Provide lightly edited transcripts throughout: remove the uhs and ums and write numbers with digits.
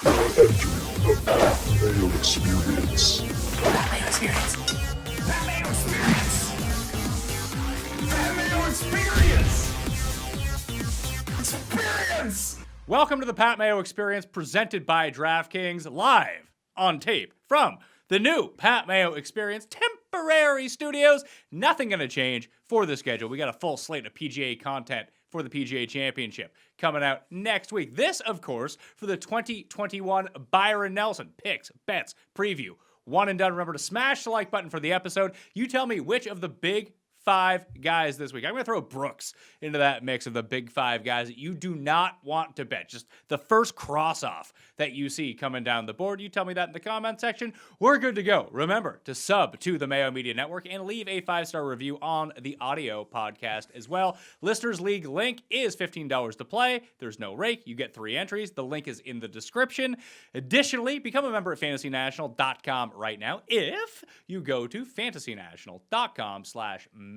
The Mayo Experience. Mayo Experience. Mayo Experience. Mayo Experience. Experience. Welcome to the Pat Mayo Experience, presented by DraftKings, live on tape from the new Pat Mayo Experience temporary studios. Nothing going to change for the schedule. We got a full slate of PGA content for the PGA Championship coming out next week. This, of course, for the 2021 Byron Nelson Picks, Bets, Preview. One and done. Remember to smash the like button for the episode. You tell me which of the big five guys this week. I'm going to throw Brooks into that mix of the big five guys that you do not want to bet. Just the first cross-off that you see coming down the board. You tell me that in the comment section. We're good to go. Remember to sub to the Mayo Media Network and leave a 5-star review on the audio podcast as well. Listeners League link is $15 to play. There's no rake. You get 3 entries. The link is in the description. Additionally, become a member at fantasynational.com right now. If you go to fantasynational.com/Mayo,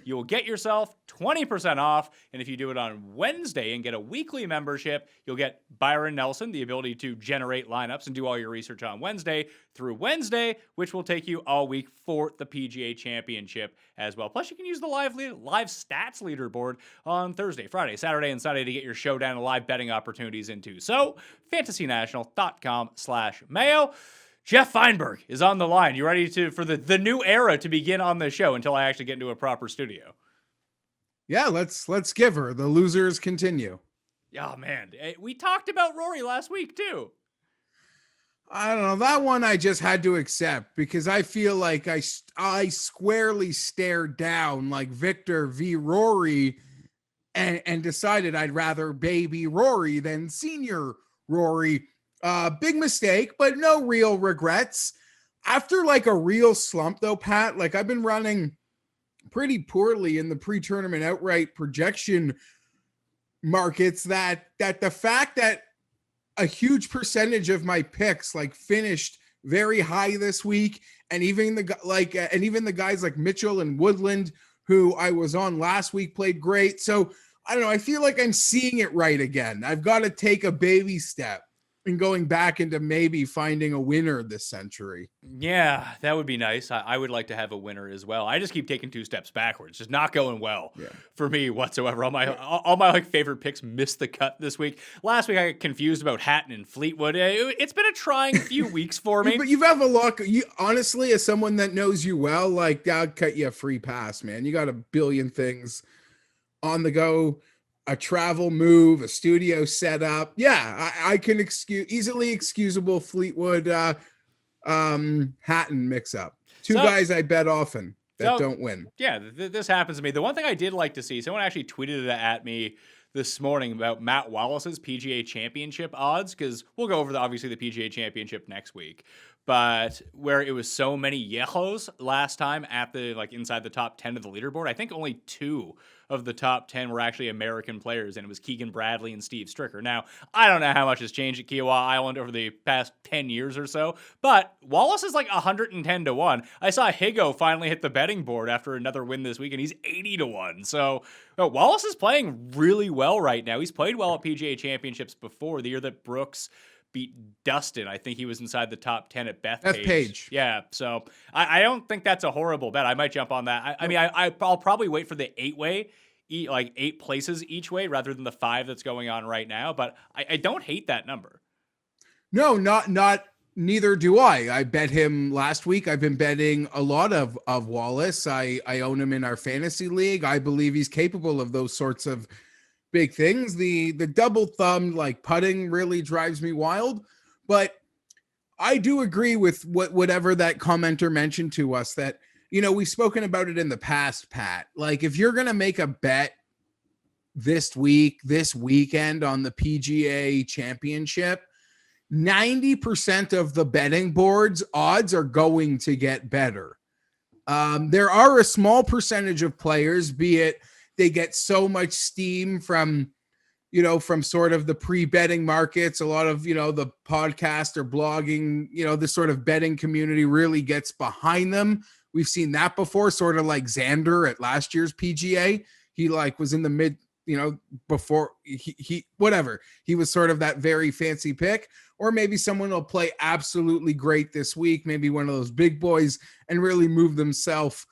you will get yourself 20% off. And if you do it on Wednesday and get a weekly membership, you'll get Byron Nelson, the ability to generate lineups and do all your research on Wednesday through Wednesday, which will take you all week for the PGA Championship as well. Plus, you can use the live stats leaderboard on Thursday, Friday, Saturday, and Sunday to get your showdown and live betting opportunities into. So, fantasynational.com/Mayo. Geoff Fienberg is on the line. You ready for the new era to begin on the show until I actually get into a proper studio? Yeah, let's give her. The losers continue. Oh, man. We talked about Rory last week, too. I don't know. That one I just had to accept because I feel like I squarely stared down like Victor v. Rory and decided I'd rather baby Rory than senior Rory. Big mistake, but no real regrets. After like a real slump though, Pat, like I've been running pretty poorly in the pre-tournament outright projection markets that the fact that a huge percentage of my picks like finished very high this week, and even the guys like Mitchell and Woodland who I was on last week played great. So I don't know, I feel like I'm seeing it right again. I've got to take a baby step and going back into maybe finding a winner this century. Yeah, that would be nice. I would like to have a winner as well. I just keep taking 2 steps backwards. Just not going well for me whatsoever. All my like favorite picks missed the cut this week. Last week I got confused about Hatton and Fleetwood. It's been a trying few weeks for me. But you've had a lot. You honestly, as someone that knows you well, like I'll cut you a free pass, man. You got a billion things on the go. A travel move, a studio setup. Yeah, I can easily excusable Fleetwood Hatton mix up. Two guys I bet often that don't win. Yeah, this happens to me. The one thing I did like to see, someone actually tweeted it at me this morning about Matt Wallace's PGA Championship odds, because we'll go over obviously the PGA Championship next week. But where it was so many yellows last time at the inside the top 10 of the leaderboard, I think only 2 of the top 10 were actually American players, and it was Keegan Bradley and Steve Stricker. Now, I don't know how much has changed at Kiowa Island over the past 10 years or so, but Wallace is like 110 to 1. I saw Higo finally hit the betting board after another win this week, and he's 80 to 1. So Wallace is playing really well right now. He's played well at PGA Championships before. The year that Brooks beat Dustin, I think he was inside the top 10 at Bethpage. Yeah, so I don't think that's a horrible bet. I might jump on that. I'll probably wait for the 8-way, like 8 places each way rather than the 5 that's going on right now. But I don't hate that number. No, neither do I. I bet him last week. I've been betting a lot of Wallace. I own him in our fantasy league. I believe he's capable of those sorts of big things. The double thumb like putting really drives me wild, but I do agree with whatever that commenter mentioned to us that, we've spoken about it in the past, Pat. Like if you're going to make a bet this weekend on the PGA Championship, 90% of the betting boards odds are going to get better. There are a small percentage of players, be it they get so much steam from sort of the pre-betting markets. A lot of, the podcast or blogging, the sort of betting community really gets behind them. We've seen that before, sort of like Xander at last year's PGA. He was in the before he whatever. He was sort of that very fancy pick, or maybe someone will play absolutely great this week, maybe one of those big boys, and really move themselves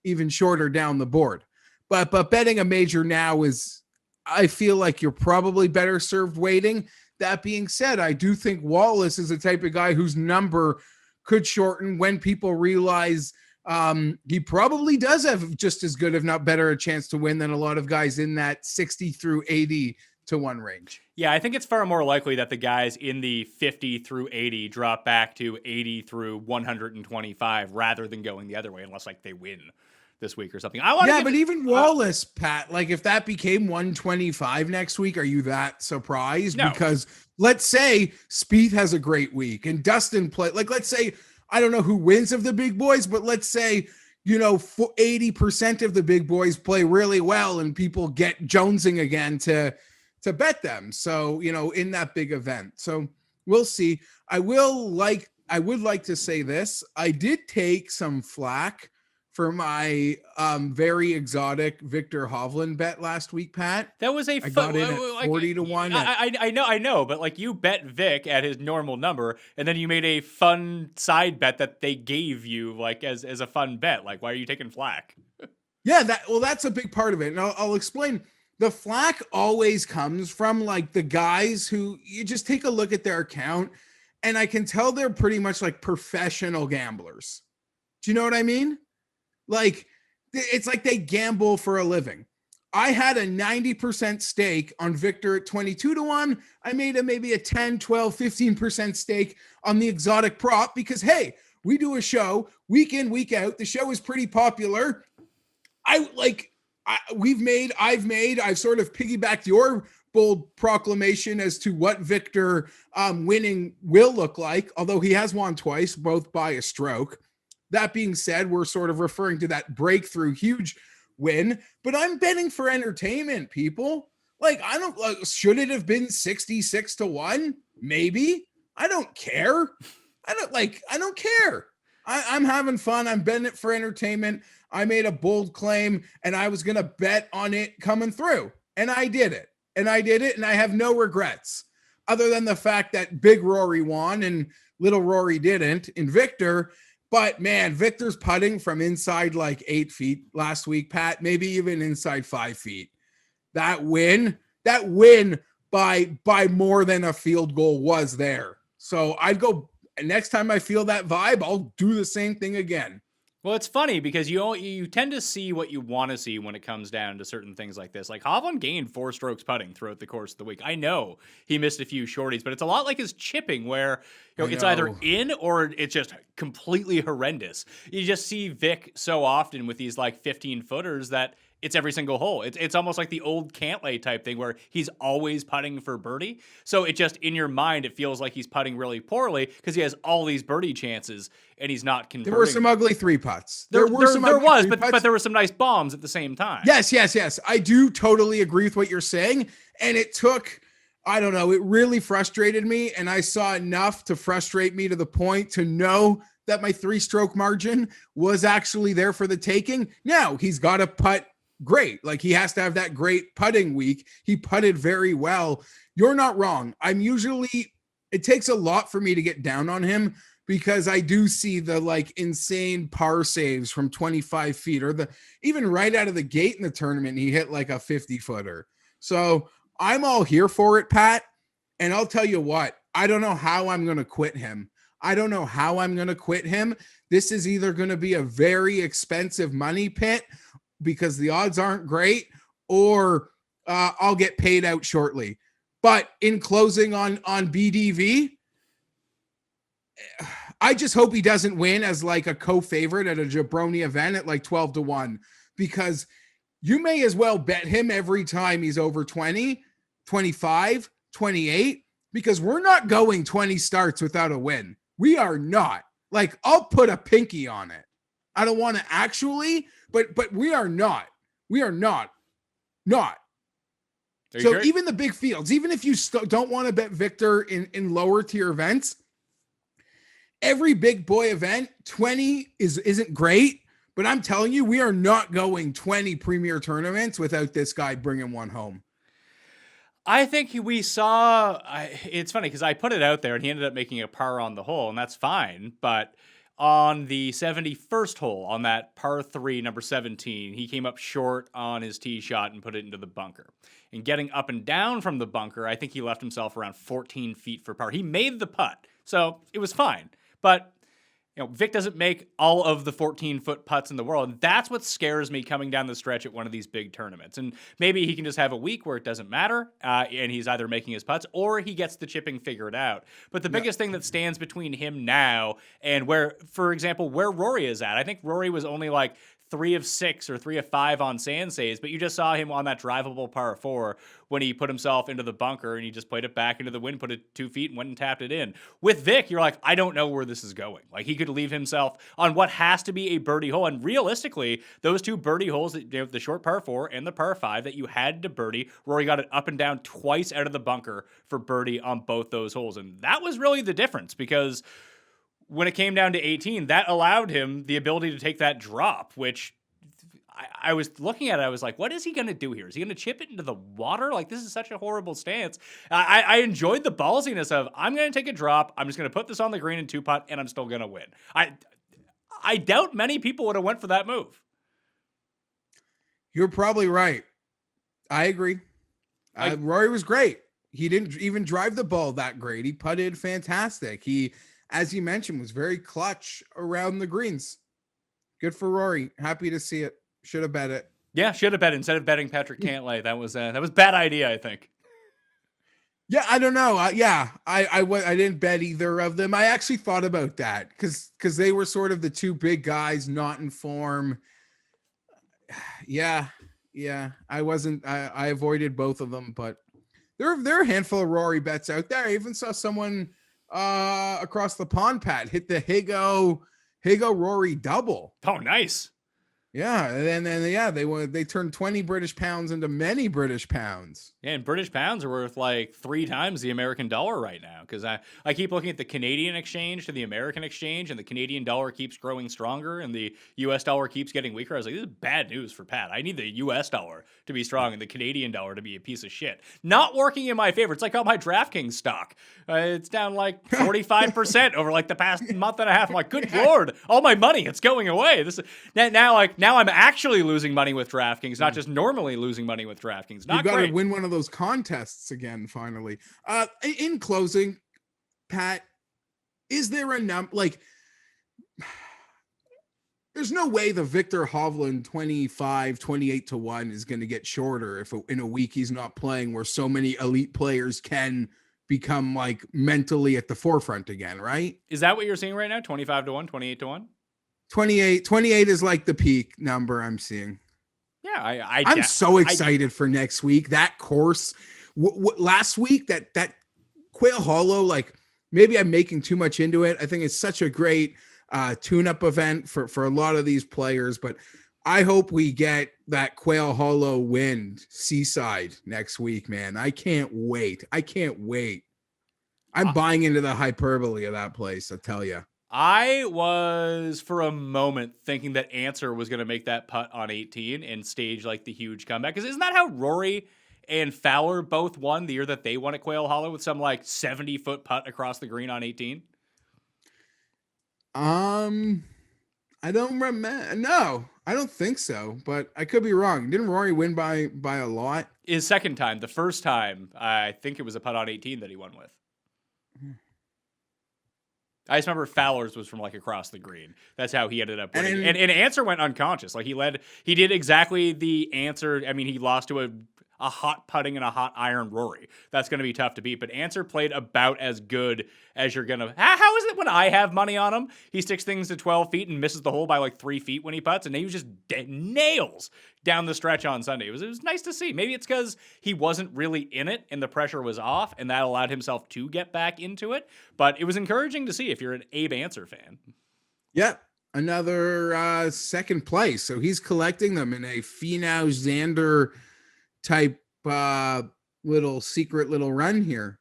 even shorter down the board. But betting a major now I feel like you're probably better served waiting. That being said, I do think Wallace is the type of guy whose number could shorten when people realize he probably does have just as good, if not better, a chance to win than a lot of guys in that 60 through 80 to 1 range. Yeah, I think it's far more likely that the guys in the 50 through 80 drop back to 80 through 125 rather than going the other way, unless like they win this week or something. But even Wallace, Pat, like if that became 125 next week, are you that surprised? No. Because let's say Spieth has a great week and Dustin let's say, I don't know who wins of the big boys, but let's say, 80% of the big boys play really well and people get jonesing again to bet them. So, in that big event. So we'll see. I would like to say this. I did take some flack for my very exotic Victor Hovland bet last week, Pat. That was I got in at 40 to 1. I know, but like you bet Vic at his normal number, and then you made a fun side bet that they gave you like as a fun bet. Like, why are you taking flack? Yeah, that's a big part of it. And I'll explain. The flack always comes from like the guys who you just take a look at their account, and I can tell they're pretty much like professional gamblers. Do you know what I mean? Like, it's like they gamble for a living. I had a 90% stake on Victor at 22 to 1. I made maybe a 10, 12, 15% stake on the exotic prop because, hey, we do a show week in, week out. The show is pretty popular. I've sort of piggybacked your bold proclamation as to what Victor winning will look like, although he has won twice, both by a stroke. That being said, we're sort of referring to that breakthrough huge win, but I'm betting for entertainment, people. Like, should it have been 66 to 1? Maybe. I don't care. I don't care. I'm having fun. I'm betting it for entertainment. I made a bold claim and I was going to bet on it coming through. And I did it. And I have no regrets other than the fact that Big Rory won and Little Rory didn't in Victor. But man, Victor's putting from inside like 8 feet last week, Pat, maybe even inside 5 feet. That win by more than a field goal was there. So I'd go next time I feel that vibe, I'll do the same thing again. Well, it's funny because you tend to see what you want to see when it comes down to certain things like this. Like Hovland gained 4 strokes putting throughout the course of the week. I know he missed a few shorties, but it's a lot like his chipping where it's either in or it's just completely horrendous. You just see Vic so often with these like 15 footers that it's every single hole. It's almost like the old Cantlay type thing where he's always putting for birdie. So it just, in your mind, it feels like he's putting really poorly because he has all these birdie chances and he's not converting. There were some ugly 3 putts. There was, but there were some nice bombs at the same time. Yes. I do totally agree with what you're saying. And it took, I don't know, it really frustrated me. And I saw enough to frustrate me to the point to know that my 3-stroke margin was actually there for the taking. Now he's got to putt great. Like he has to have that great putting week. He putted very well. You're not wrong. It takes a lot for me to get down on him because I do see the like insane par saves from 25 feet or even right out of the gate in the tournament, he hit like a 50-footer. So I'm all here for it, Pat. And I'll tell you what, I don't know how I'm going to quit him. This is either going to be a very expensive money pit because the odds aren't great, or I'll get paid out shortly. But in closing on BDV, I just hope he doesn't win as like a co-favorite at a jabroni event at like 12 to 1, because you may as well bet him every time he's over 20, 25, 28, because we're not going 20 starts without a win. We are not. Like, I'll put a pinky on it. I don't want to actually, but we are not. We are not. So sure? Even the big fields, even if you don't want to bet Victor in lower tier events, every big boy event, 20 isn't great, But I'm telling you, we are not going 20 premier tournaments without this guy bringing one home. I think we saw. It's funny because I put it out there and he ended up making a par on the hole, and that's fine. But on the 71st hole, on that par 3, number 17, he came up short on his tee shot and put it into the bunker. And getting up and down from the bunker, I think he left himself around 14 feet for par. He made the putt, so it was fine. But Vic doesn't make all of the 14-foot putts in the world. And that's what scares me coming down the stretch at one of these big tournaments. And maybe he can just have a week where it doesn't matter, and he's either making his putts or he gets the chipping figured out. But the biggest thing that stands between him now and where, for example, where Rory is at, I think Rory was only like 3 of 6 or 3 of 5 on sand saves, but you just saw him on that drivable par 4 when he put himself into the bunker and he just played it back into the wind, put it 2 feet and went and tapped it in. With Vic, you're like, I don't know where this is going. Like, he could leave himself on what has to be a birdie hole. And realistically, those 2 birdie holes, the short par 4 and the par 5 that you had to birdie, Rory got it up and down twice out of the bunker for birdie on both those holes. And that was really the difference, because when it came down to 18, that allowed him the ability to take that drop, which I was looking at it. I was like, what is he going to do here? Is he going to chip it into the water? Like, this is such a horrible stance. I enjoyed the ballsiness of, I'm going to take a drop. I'm just going to put this on the green in 2-putt, and I'm still going to win. I doubt many people would have went for that move. You're probably right. I agree. Rory was great. He didn't even drive the ball that great. He putted fantastic. He, as you mentioned, was very clutch around the greens. Good for Rory. Happy to see it. Should have bet it. Yeah, should have bet it instead of betting Patrick Cantlay. That was bad idea, I think. Yeah, I don't know. I didn't bet either of them. I actually thought about that because they were sort of the 2 big guys not in form. Yeah. I avoided both of them, but there are a handful of Rory bets out there. I even saw someone across the pond, Pat, hit the Higo Rory double. Oh, nice. Yeah, and then they turned 20 British pounds into many British pounds. Yeah, and British pounds are worth like 3 times the American dollar right now, because I keep looking at the Canadian exchange to the American exchange, and the Canadian dollar keeps growing stronger, and the U.S. dollar keeps getting weaker. I was like, this is bad news for Pat. I need the U.S. dollar to be strong and the Canadian dollar to be a piece of shit. Not working in my favor. It's like on my DraftKings stock. It's down like 45% over like the past month and a half. I'm like, good Lord, all my money, it's going away. Now I'm actually losing money with DraftKings, not just normally losing money with DraftKings. Not you got to great. win one of those contests again, finally. In closing, Pat, is there a number, like, there's no way the Victor Hovland 28 to 1 is going to get shorter if in a week he's not playing, where so many elite players can become like mentally at the forefront again, right? Is that what you're seeing right now? 25 to 1, 28 to 1? 28 is like the peak number I'm seeing. Yeah, I'm so excited for next week. That course, last week, that Quail Hollow, like, maybe I'm making too much into it. I think it's such a great tune-up event for a lot of these players, but I hope we get that Quail Hollow wind seaside next week, man. I can't wait. I'm buying into the hyperbole of that place, I tell you. I was for a moment thinking that Answer was going to make that putt on 18 and stage like the huge comeback. Because isn't that how Rory and Fowler both won the year that they won at Quail Hollow, with some like 70-foot putt across the green on 18? I don't remember. No, I don't think so, but I could be wrong. Didn't Rory win by a lot? His second time. The first time, I think it was a putt on 18 that he won with. I just remember Fowler's was from like across the green. That's how he ended up winning. And Answer went unconscious. Like he did exactly the Answer. I mean, he lost to a hot putting and a hot iron Rory. That's going to be tough to beat. But Answer played about as good as you're going to. How is it when I have money on him? He sticks things to 12 feet and misses the hole by like 3 feet when he putts. And he was just nails down the stretch on Sunday. It was nice to see. Maybe it's because he wasn't really in it and the pressure was off, and that allowed himself to get back into it. But it was encouraging to see if you're an Abe Answer fan. Yep. Another second place. So he's collecting them in a Finau Xander type little secret little run here.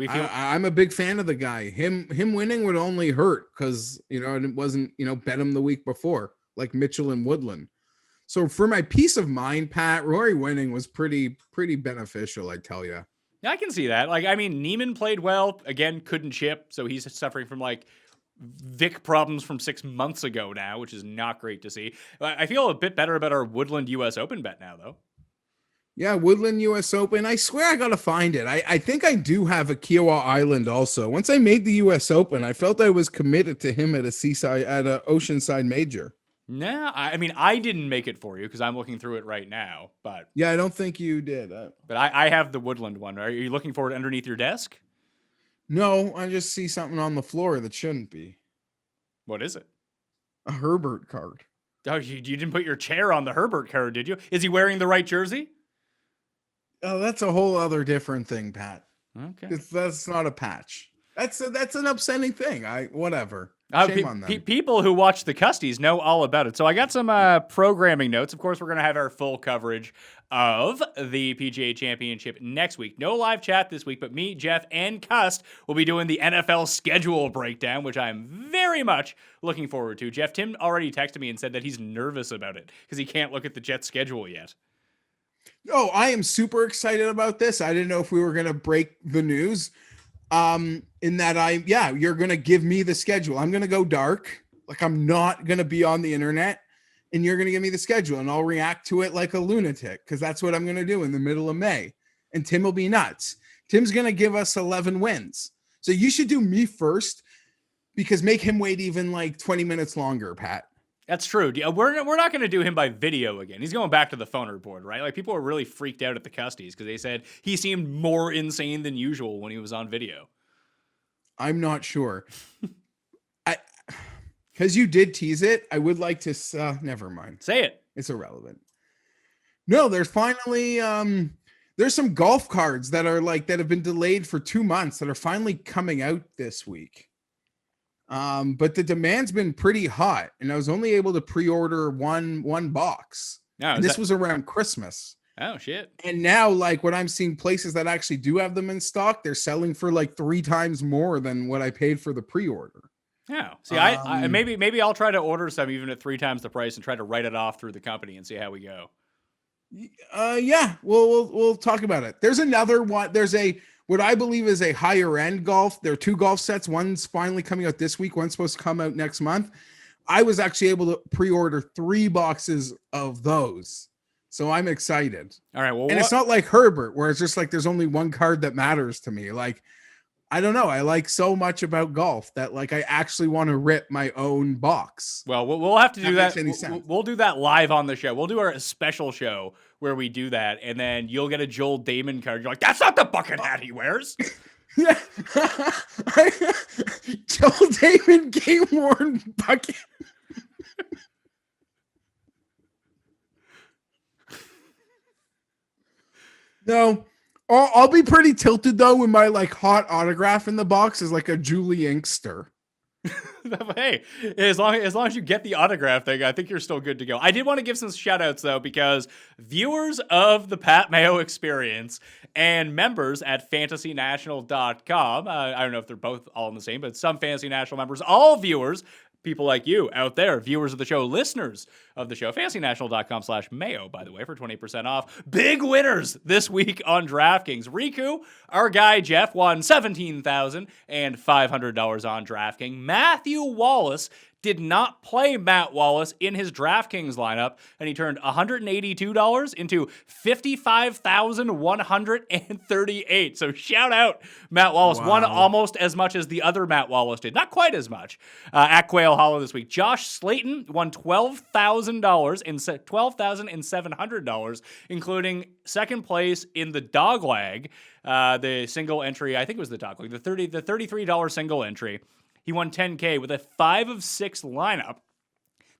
I'm a big fan of the guy. Him winning would only hurt because, it wasn't, bet him the week before. like Mitchell and Woodland. So for my peace of mind, Pat, Rory winning was pretty beneficial, I tell you. Yeah, I can see that. Like, I mean, Neiman played well. Again, couldn't chip, so he's suffering from like Vic problems from 6 months ago now, which is not great to see. I feel a bit better about our Woodland U.S. Open bet now, though. Yeah, Woodland U.S. Open. I swear I got to find it. I think I do have a Kiowa Island also. Once I made the U.S. Open, I felt I was committed to him at a Oceanside major. Nah, I mean, I didn't make it for you because I'm looking through it right now. But yeah, I don't think you did. But I have the Woodland one. Are you looking for it underneath your desk? No, I just see something on the floor that shouldn't be. What is it? A Herbert card. Oh, you didn't put your chair on the Herbert card, did you? Is he wearing the right jersey? Oh, that's a whole other different thing, Pat. Okay. That's not a patch. That's an upsetting thing. Whatever. Shame on them. People who watch the Custies know all about it. So I got some programming notes. Of course, we're going to have our full coverage of the PGA Championship next week. No live chat this week, but me, Geoff, and Cust will be doing the NFL schedule breakdown, which I'm very much looking forward to. Geoff, Tim already texted me and said that he's nervous about it because he can't look at the Jets schedule yet. Oh, I am super excited about this. I didn't know if we were going to break the news. In that you're going to give me the schedule. I'm going to go dark. Like I'm not going to be on the internet and you're going to give me the schedule and I'll react to it like a lunatic. Cause that's what I'm going to do in the middle of May. And Tim will be nuts. Tim's going to give us 11 wins. So you should do me first because make him wait even like 20 minutes longer, Pat. That's true. We're not going to do him by video again. He's going back to the phone report, right? Like people were really freaked out at the Custies because they said he seemed more insane than usual when he was on video. I'm not sure. Because you did tease it. I would like to. Never mind. Say it. It's irrelevant. No, there's finally there's some golf cards that have been delayed for 2 months that are finally coming out this week. But the demand's been pretty hot, and I was only able to pre-order one box. No, and this was around Christmas. Oh shit! And now, like what I'm seeing, places that actually do have them in stock, they're selling for like 3 times more than what I paid for the pre-order. Yeah. See, I maybe I'll try to order some even at 3 times the price and try to write it off through the company and see how we go. Yeah. We'll talk about it. There's another one. There's what I believe is a higher end golf. There are 2 golf sets. One's finally coming out this week. One's supposed to come out next month. I was actually able to pre-order 3 boxes of those. So I'm excited. All right. Well, and it's not like Herbert, where it's just like there's only one card that matters to me. Like, I don't know. I like so much about golf that like I actually want to rip my own box. Well, we'll have to do that. We'll do that live on the show. We'll do our special show where we do that, and then you'll get a Joel Damon card. You're like, that's not the bucket hat he wears. Yeah. Joel Damon game worn bucket. No, I'll be pretty tilted though when my like hot autograph in the box is like a Julie Inkster. Hey, as long as you get the autograph thing, I think you're still good to go. I did want to give some shout outs though, because viewers of the Pat Mayo Experience and members at fantasynational.com, I don't know if they're both all in the same, but some Fantasy National members, all viewers, people like you out there, viewers of the show, listeners of the show, fantasynational.com/Mayo, by the way, for 20% off. Big winners this week on DraftKings. Riku, our guy Jeff, won $17,500 on DraftKings. Matthew Wallace did not play Matt Wallace in his DraftKings lineup, and he turned $182 into $55,138. So shout out Matt Wallace. Wow. Won almost as much as the other Matt Wallace did. Not quite as much. At Quail Hollow this week, Josh Slayton won $12,700, including second place in the dogleg, the single entry. I think it was the dogleg, the $33 single entry. He won $10K with a 5 of 6 lineup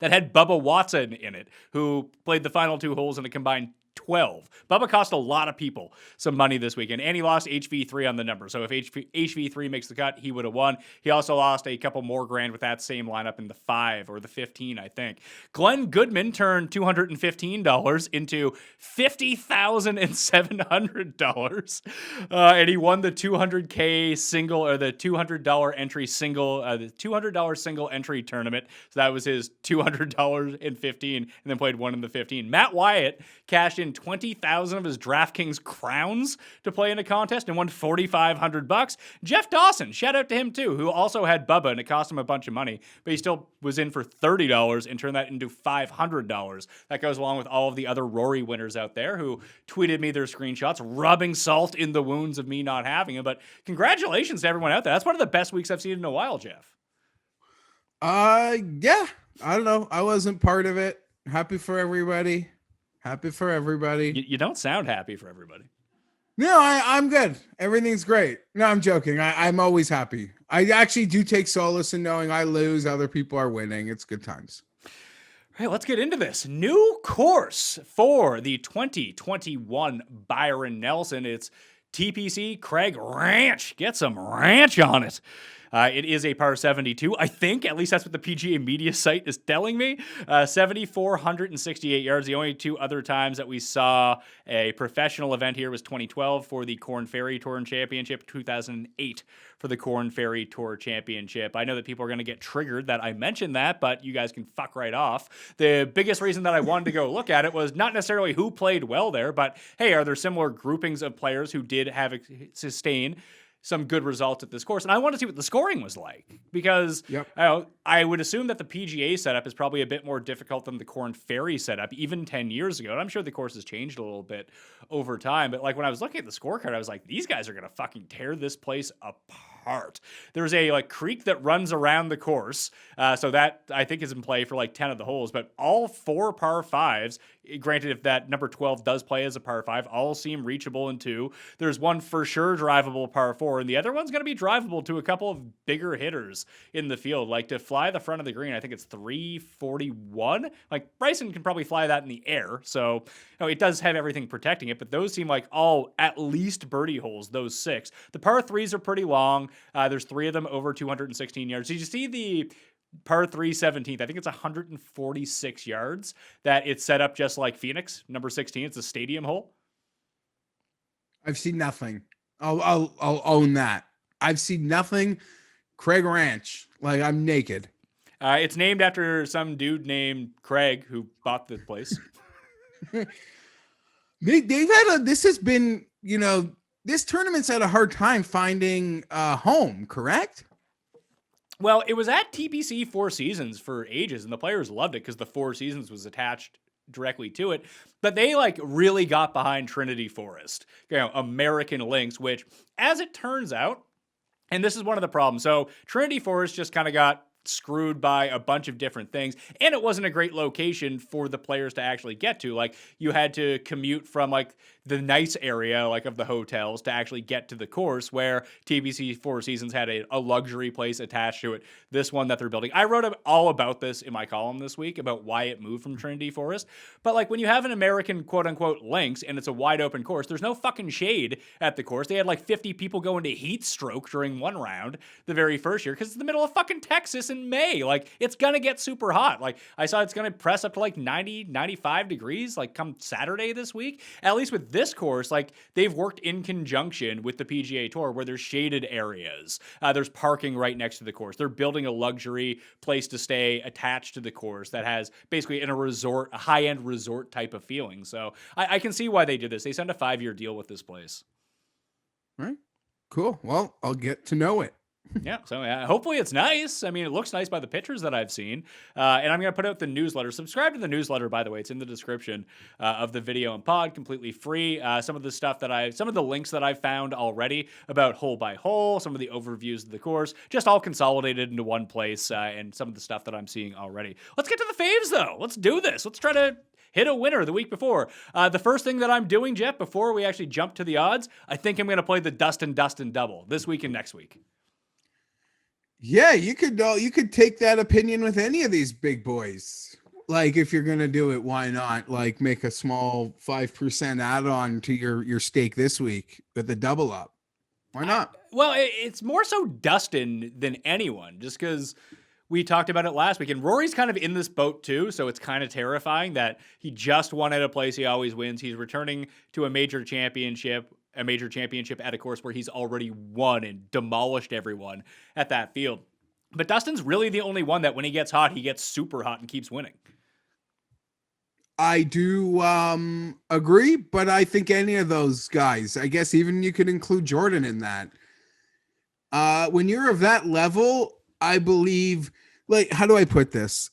that had Bubba Watson in it, who played the final 2 holes in a combined 12. Bubba cost a lot of people some money this weekend, and he lost HV3 on the number. So if HV3 makes the cut, he would have won. He also lost a couple more grand with that same lineup in the 5 or the 15, I think. Glenn Goodman turned $215 into $50,700, and he won the $200K single, or the $200 entry single, the $200 single entry tournament. So that was his $200 in 15, and then played one in the 15. Matt Wyatt cashed in 20,000 of his DraftKings crowns to play in a contest and won $4,500. Jeff Dawson, shout out to him too, who also had Bubba, and it cost him a bunch of money, but he still was in for $30 and turned that into $500. That goes along with all of the other Rory winners out there who tweeted me their screenshots, rubbing salt in the wounds of me not having him. But congratulations to everyone out there. That's one of the best weeks I've seen in a while, Jeff. Yeah, I don't know. I wasn't part of it. Happy for everybody. Happy for everybody. You don't sound happy for everybody. No, I'm good. Everything's great. No, I'm joking. I'm always happy. I actually do take solace in knowing I lose, other people are winning. It's good times. All right, let's get into this. New course for the 2021 Byron Nelson. It's TPC Craig Ranch. Get some ranch on it. It is a par 72, I think. At least that's what the PGA media site is telling me. 7,468 yards. The only two other times that we saw a professional event here was 2012 for the Corn Ferry Tour Championship, 2008 for the Corn Ferry Tour Championship. I know that people are going to get triggered that I mentioned that, but you guys can fuck right off. The biggest reason that I wanted to go look at it was not necessarily who played well there, but hey, are there similar groupings of players who did have sustain some good results at this course? And I want to see what the scoring was like, because I would assume that the PGA setup is probably a bit more difficult than the Corn Ferry setup, even 10 years ago. And I'm sure the course has changed a little bit over time. But like when I was looking at the scorecard, I was like, these guys are going to fucking tear this place apart. There's a creek that runs around the course. So that I think is in play for 10 of the holes, but all 4 par 5s, granted, if that number 12 does play as a par 5, all seem reachable in 2. There's one for sure drivable par 4, and the other one's going to be drivable to a couple of bigger hitters in the field. Like to fly the front of the green, I think it's 341. Bryson can probably fly that in the air, so it does have everything protecting it, but those seem like all at least birdie holes, those 6. The par 3s are pretty long. There's 3 of them over 216 yards. Did you see the par 3 17th? I think it's 146 yards that it's set up just like Phoenix, number 16. It's a stadium hole. I've seen nothing. I'll own that. I've seen nothing. Craig Ranch. I'm naked. It's named after some dude named Craig who bought the place. They've had this has been, this tournament's had a hard time finding a home, correct? Well, it was at TPC Four Seasons for ages, and the players loved it because the Four Seasons was attached directly to it. But they really got behind Trinity Forest, American Links, which, as it turns out, and this is one of the problems. So Trinity Forest just kind of got screwed by a bunch of different things, and it wasn't a great location for the players to actually get to. You had to commute from the nice area of the hotels to actually get to the course, where TPC Four Seasons had a luxury place attached to it. This one that they're building, I wrote all about this in my column this week about why it moved from Trinity Forest. But when you have an American quote unquote links and it's a wide open course, there's no fucking shade at the course. They had 50 people go into heat stroke during one round the very first year because it's the middle of fucking Texas in May. It's gonna get super hot. I saw it's gonna press up to 90, 95 degrees come Saturday this week. At least with this course, they've worked in conjunction with the PGA Tour where there's shaded areas. There's parking right next to the course. They're building a luxury place to stay attached to the course that has basically a high-end resort type of feeling. So I can see why they did this. They signed a 5-year deal with this place. All right. Cool. Well, I'll get to know it. Yeah, so hopefully it's nice. I mean, it looks nice by the pictures that I've seen. And I'm going to put out the newsletter. Subscribe to the newsletter, by the way. It's in the description of the video and pod, completely free. Some of the links that I've found already about hole by hole, some of the overviews of the course, just all consolidated into one place, and some of the stuff that I'm seeing already. Let's get to the faves, though. Let's do this. Let's try to hit a winner the week before. The first thing that I'm doing, Jeff, before we actually jump to the odds, I think I'm going to play the Dustin double this week and next week. Yeah, you could take that opinion with any of these big boys. like if you're gonna do it, why not like make a small 5% add-on to your stake this week with the double up? Why not? Well, it's more so Dustin than anyone, just because we talked about it last week. And Rory's kind of in this boat too, so it's kind of terrifying that he just won at a place he always wins. He's returning to a major championship at a course where he's already won and demolished everyone at that field. But Dustin's really the only one that when he gets hot, he gets super hot and keeps winning. I do agree, but I think any of those guys, I guess even you could include Jordan in that. When you're of that level, I believe, like, how do I put this?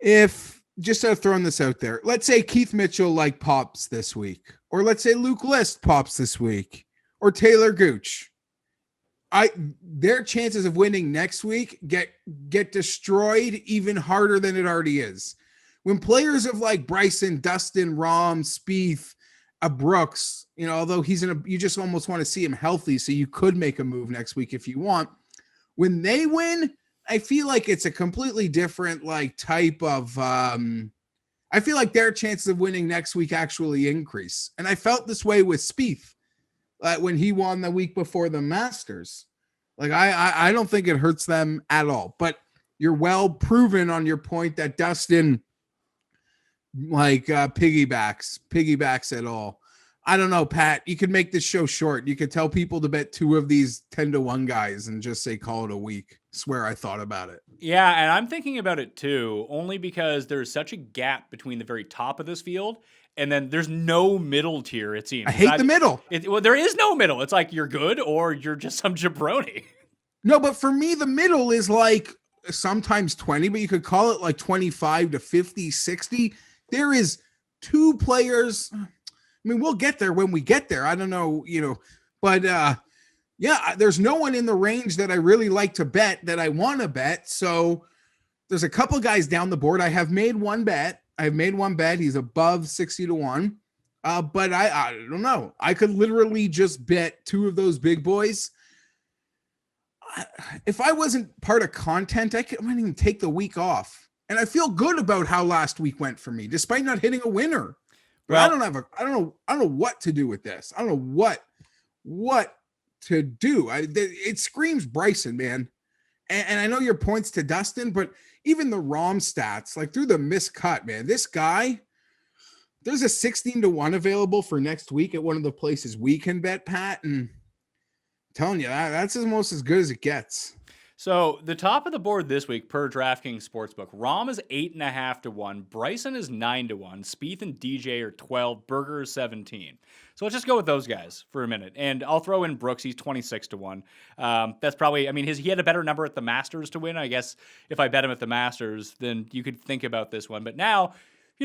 If just throwing this out there, let's say Keith Mitchell like pops this week, or let's say Luke List pops this week, or Taylor Gooch. Their chances of winning next week get destroyed even harder than it already is. When players of like Bryson, Dustin, Rahm, Spieth, Brooks, although you just almost want to see him healthy, so you could make a move next week if you want. When they win, I feel like it's a completely different like type of. I feel like their chances of winning next week actually increase, and I felt this way with Spieth when he won the week before the Masters. Like I don't think it hurts them at all. But you're well proven on your point that Dustin. Like piggybacks at all. I don't know, Pat. You could make this show short. You could tell people to bet 2 of these 10-1 guys and just say call it a week. Swear I thought about it. Yeah, and I'm thinking about it too, only because there's such a gap between the very top of this field and then there's no middle tier, it seems. I hate the middle. Well, there is no middle. It's like you're good or you're just some jabroni. No, but for me, the middle is like sometimes 20, but you could call it like 25 to 50, 60. There is 2 players. I mean, we'll get there when we get there. I don't know, but yeah, there's no one in the range that I really like to bet that I want to bet. So there's a couple guys down the board. I have made one bet. He's above 60 to 1. But I don't know. I could literally just bet 2 of those big boys. If I wasn't part of content, I might even take the week off. And I feel good about how last week went for me, despite not hitting a winner. But well, I don't know what to do with this. I don't know what to do. It screams Bryson, man. And I know your points to Dustin, but even the Rahm stats, like through the miscut, man, this guy, there's a 16 to 1 available for next week at one of the places we can bet, Pat. And I'm telling you, that's almost as good as it gets. So the top of the board this week per DraftKings Sportsbook, Rahm is 8.5 to 1, Bryson is 9 to 1, Spieth and DJ are 12, Berger is 17. So let's just go with those guys for a minute, and I'll throw in Brooks. He's 26 to 1. That's probably, I mean, he had a better number at the Masters to win. I guess if I bet him at the Masters, then you could think about this one. But now,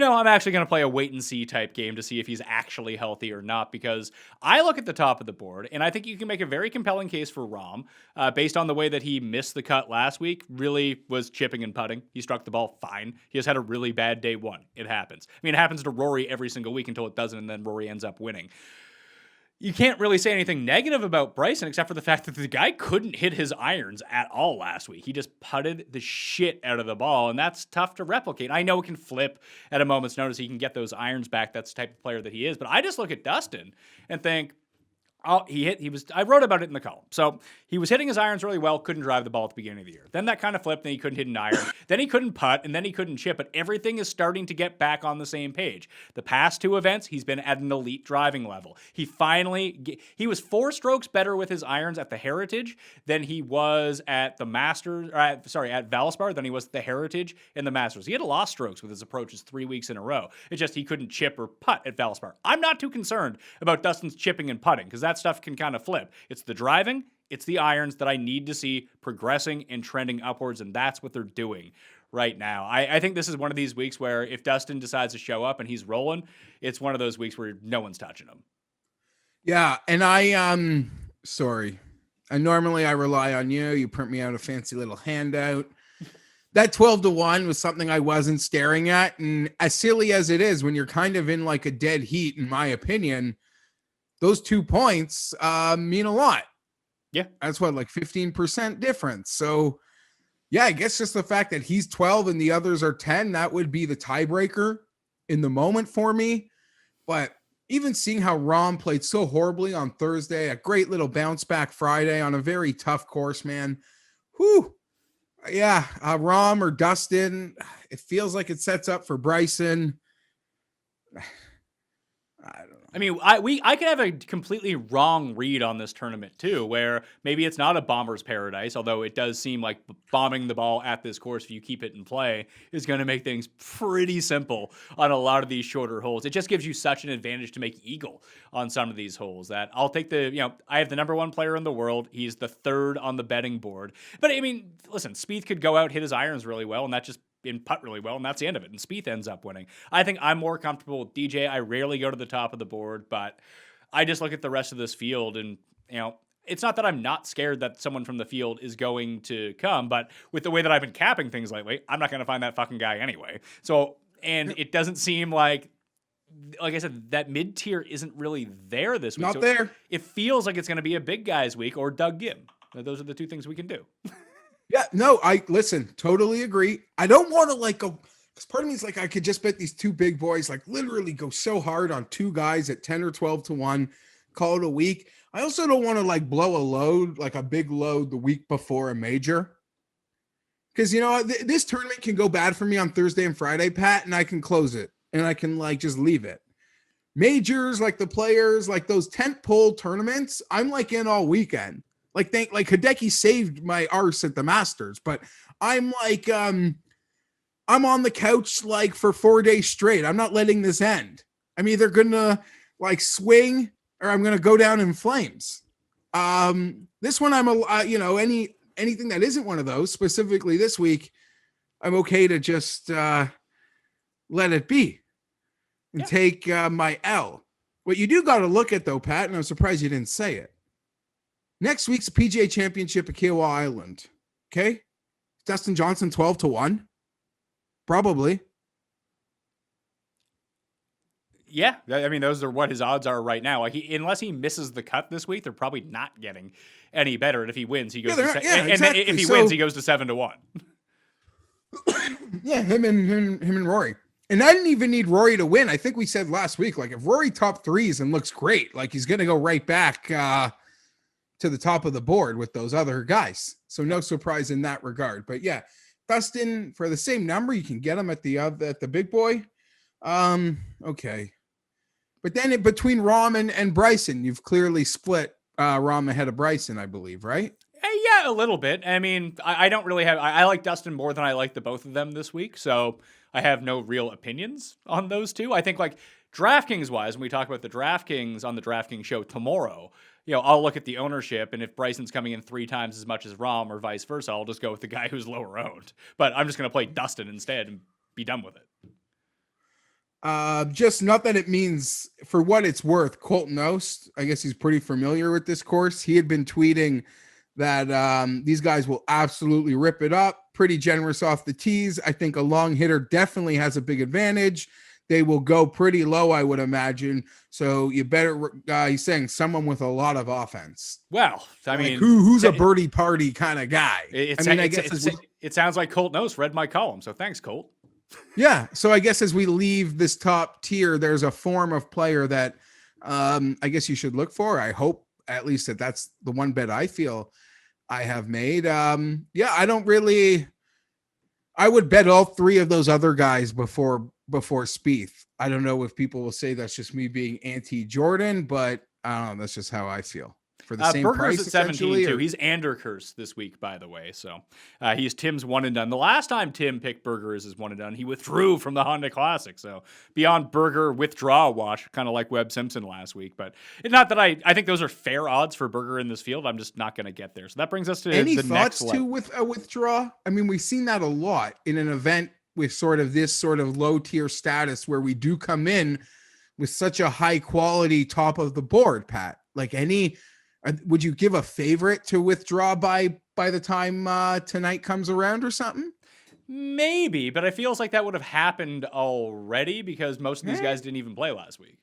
I'm actually going to play a wait-and-see type game to see if he's actually healthy or not, because I look at the top of the board, and I think you can make a very compelling case for Rahm, based on the way that he missed the cut last week, really was chipping and putting. He struck the ball fine. He has had a really bad day 1. It happens. I mean, it happens to Rory every single week until it doesn't, and then Rory ends up winning. You can't really say anything negative about Bryson except for the fact that the guy couldn't hit his irons at all last week. He just putted the shit out of the ball, and that's tough to replicate. I know it can flip at a moment's notice. He can get those irons back. That's the type of player that he is. But I just look at Dustin and think, I wrote about it in the column. So he was hitting his irons really well, couldn't drive the ball at the beginning of the year. Then that kind of flipped, and he couldn't hit an iron. Then he couldn't putt, and then he couldn't chip. But everything is starting to get back on the same page. The past 2 events, he's been at an elite driving level. He was 4 strokes better with his irons at the Heritage than he was at the Masters, at Valspar than he was at the Heritage and the Masters. He had lost strokes with his approaches 3 weeks in a row. It's just he couldn't chip or putt at Valspar. I'm not too concerned about Dustin's chipping and putting, because that stuff can kind of flip. It's the driving, it's the irons that I need to see progressing and trending upwards, and that's what they're doing right now. I think this is one of these weeks where if Dustin decides to show up and he's rolling, it's one of those weeks where no one's touching him. Yeah, and sorry. Normally I rely on you. You print me out a fancy little handout. That 12 to 1 was something I wasn't staring at, and as silly as it is, when you're kind of in like a dead heat, in my opinion, those 2 points mean a lot. Yeah. That's what, like 15% difference. So Yeah, I guess just the fact that he's 12 and the others are 10, that would be the tiebreaker in the moment for me. But even seeing how Rahm played so horribly on Thursday, a great little bounce back Friday on a very tough course, man. Whew. Yeah, Rahm or Dustin, it feels like it sets up for Bryson. I don't know. I mean, I could have a completely wrong read on this tournament too, where maybe it's not a bomber's paradise, although it does seem like bombing the ball at this course, if you keep it in play, is going to make things pretty simple on a lot of these shorter holes. It just gives you such an advantage to make eagle on some of these holes that I'll take I have the number one player in the world. He's the third on the betting board. But I mean, listen, Spieth could go out, hit his irons really well, and that just in putt really well, and that's the end of it. And Spieth ends up winning. I think I'm more comfortable with DJ. I rarely go to the top of the board, but I just look at the rest of this field, and it's not that I'm not scared that someone from the field is going to come, but with the way that I've been capping things lately, I'm not going to find that fucking guy anyway. So, and it doesn't seem like I said, that mid tier isn't really there this week. Not there. It feels like it's going to be a big guys week or Doug Gim. Those are the two things we can do. Yeah, no, I listen, totally agree. I don't want to go, because part of me is like, I could just bet these two big boys, like literally go so hard on two guys at 10 or 12 to 1, call it a week. I also don't want to blow a load, like a big load the week before a major. Because, this tournament can go bad for me on Thursday and Friday, Pat, and I can close it and I can just leave it. Majors, like the players, like those tent pole tournaments, I'm in all weekend. Hideki saved my arse at the Masters, but I'm I'm on the couch for 4 days straight. I'm not letting this end. I'm either gonna swing or I'm gonna go down in flames. This one anything that isn't one of those, specifically this week, I'm okay to just let it be and take my L. What you do got to look at though, Pat, and I'm surprised you didn't say it. Next week's PGA Championship at Quail Island. Okay? Dustin Johnson 12 to 1. Probably. Yeah. I mean, those are what his odds are right now. Unless he misses the cut this week, they're probably not getting any better. And if he wins, he goes exactly. if he wins, he goes to 7 to 1. Yeah, him and Rory. And I didn't even need Rory to win. I think we said last week, if Rory top threes and looks great, he's going to go right back to the top of the board with those other guys. So no surprise in that regard. But yeah, Dustin, for the same number, you can get him at the big boy. Okay. But then between Rahm and Bryson, you've clearly split Rahm ahead of Bryson, I believe, right? Yeah, a little bit. I mean, I don't really have... I like Dustin more than I like the both of them this week, so I have no real opinions on those two. I think, DraftKings-wise, when we talk about the DraftKings on the DraftKings show tomorrow, I'll look at the ownership, and if Bryson's coming in 3 times as much as Rahm or vice versa, I'll just go with the guy who's lower owned. But I'm just going to play Dustin instead and be done with it. Just not that it means, for what it's worth, Colton Oast, I guess he's pretty familiar with this course. He had been tweeting that these guys will absolutely rip it up. Pretty generous off the tees. I think a long hitter definitely has a big advantage. They will go pretty low, I would imagine. So you better, he's saying someone with a lot of offense. Well, I mean, who's a birdie party kind of guy? It sounds like Colt Nose read my column. So thanks, Colt. Yeah. So I guess as we leave this top tier, there's a form of player that I guess you should look for. I hope at least that's the one bet I feel I have made. I don't really, I would bet all 3 of those other guys before Spieth. I don't know if people will say that's just me being anti-Jordan, but I don't know. That's just how I feel. For the same Berger's price, at 17 too. He's Anderkirst this week, by the way. So he's Tim's one and done. The last time Tim picked Berger as his one and done, he withdrew from the Honda Classic. So beyond Berger withdraw watch, kind of like Webb Simpson last week. But it's not that I think those are fair odds for Berger in this field. I'm just not going to get there. So that brings us to any the thoughts next to with a withdraw. I mean, we've seen that a lot in an event with this sort of low tier status where we do come in with such a high quality top of the board, Pat. Would you give a favorite to withdraw by the time tonight comes around or something? Maybe, but it feels like that would have happened already because most of these guys didn't even play last week.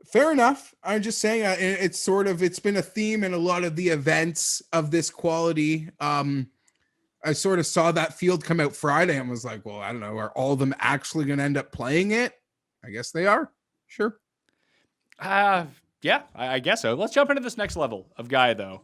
Fair enough. I'm just saying it's been a theme in a lot of the events of this quality. I sort of saw that field come out Friday and was like, well, I don't know. Are all of them actually going to end up playing it? I guess they are. Sure. Yeah, I guess so. Let's jump into this next level of guy, though.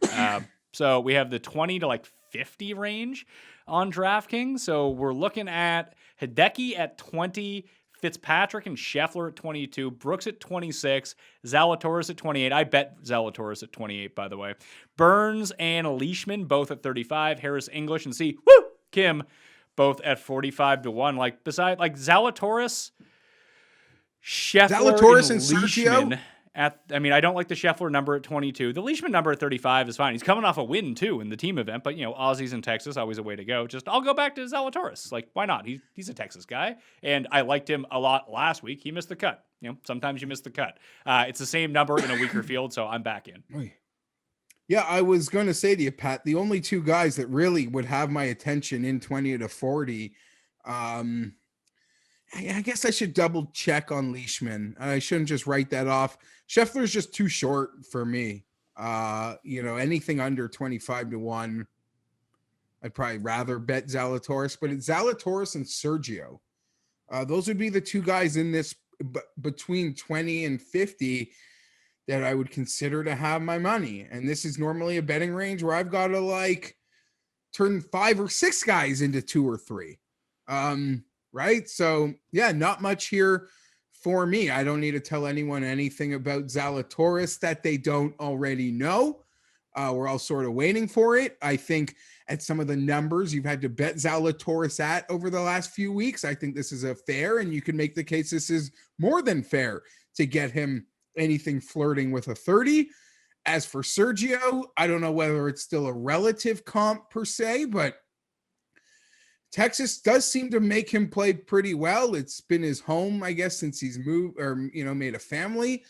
So we have the 20 to like 50 range on DraftKings. So we're looking at Hideki at 20, Fitzpatrick and Scheffler at 22, Brooks at 26, Zalatoris at 28. I bet Zalatoris at 28, by the way. Burns and Leishman both at 35. Harris English and Kim both at 45 to 1. Like beside like Zalatoris, Scheffler, and Leishman. I don't like the Scheffler number at 22. The Leishman number at 35 is fine. He's coming off a win, too, in the team event. But, Aussies in Texas, always a way to go. I'll go back to Zalatoris. Like, why not? He's a Texas guy. And I liked him a lot last week. He missed the cut. Sometimes you miss the cut. It's the same number in a weaker field, so I'm back in. Yeah, I was going to say to you, Pat, the only two guys that really would have my attention in 20 to 40, I guess I should double check on Leishman. I shouldn't just write that off. Scheffler's just too short for me. Anything under 25 to 1, I'd probably rather bet Zalatoris, but it's Zalatoris and Sergio. Those would be the two guys in this between 20 and 50 that I would consider to have my money. And this is normally a betting range where I've got to turn 5 or 6 guys into 2 or 3. Right. So yeah, not much here for me. I don't need to tell anyone anything about Zalatoris that they don't already know. We're all sort of waiting for it. I think at some of the numbers you've had to bet Zalatoris at over the last few weeks, I think this is a fair, and you can make the case this is more than fair to get him anything flirting with a 30. As for Sergio, I don't know whether it's still a relative comp per se, but Texas does seem to make him play pretty well. It's been his home, I guess, since he's moved or, made a family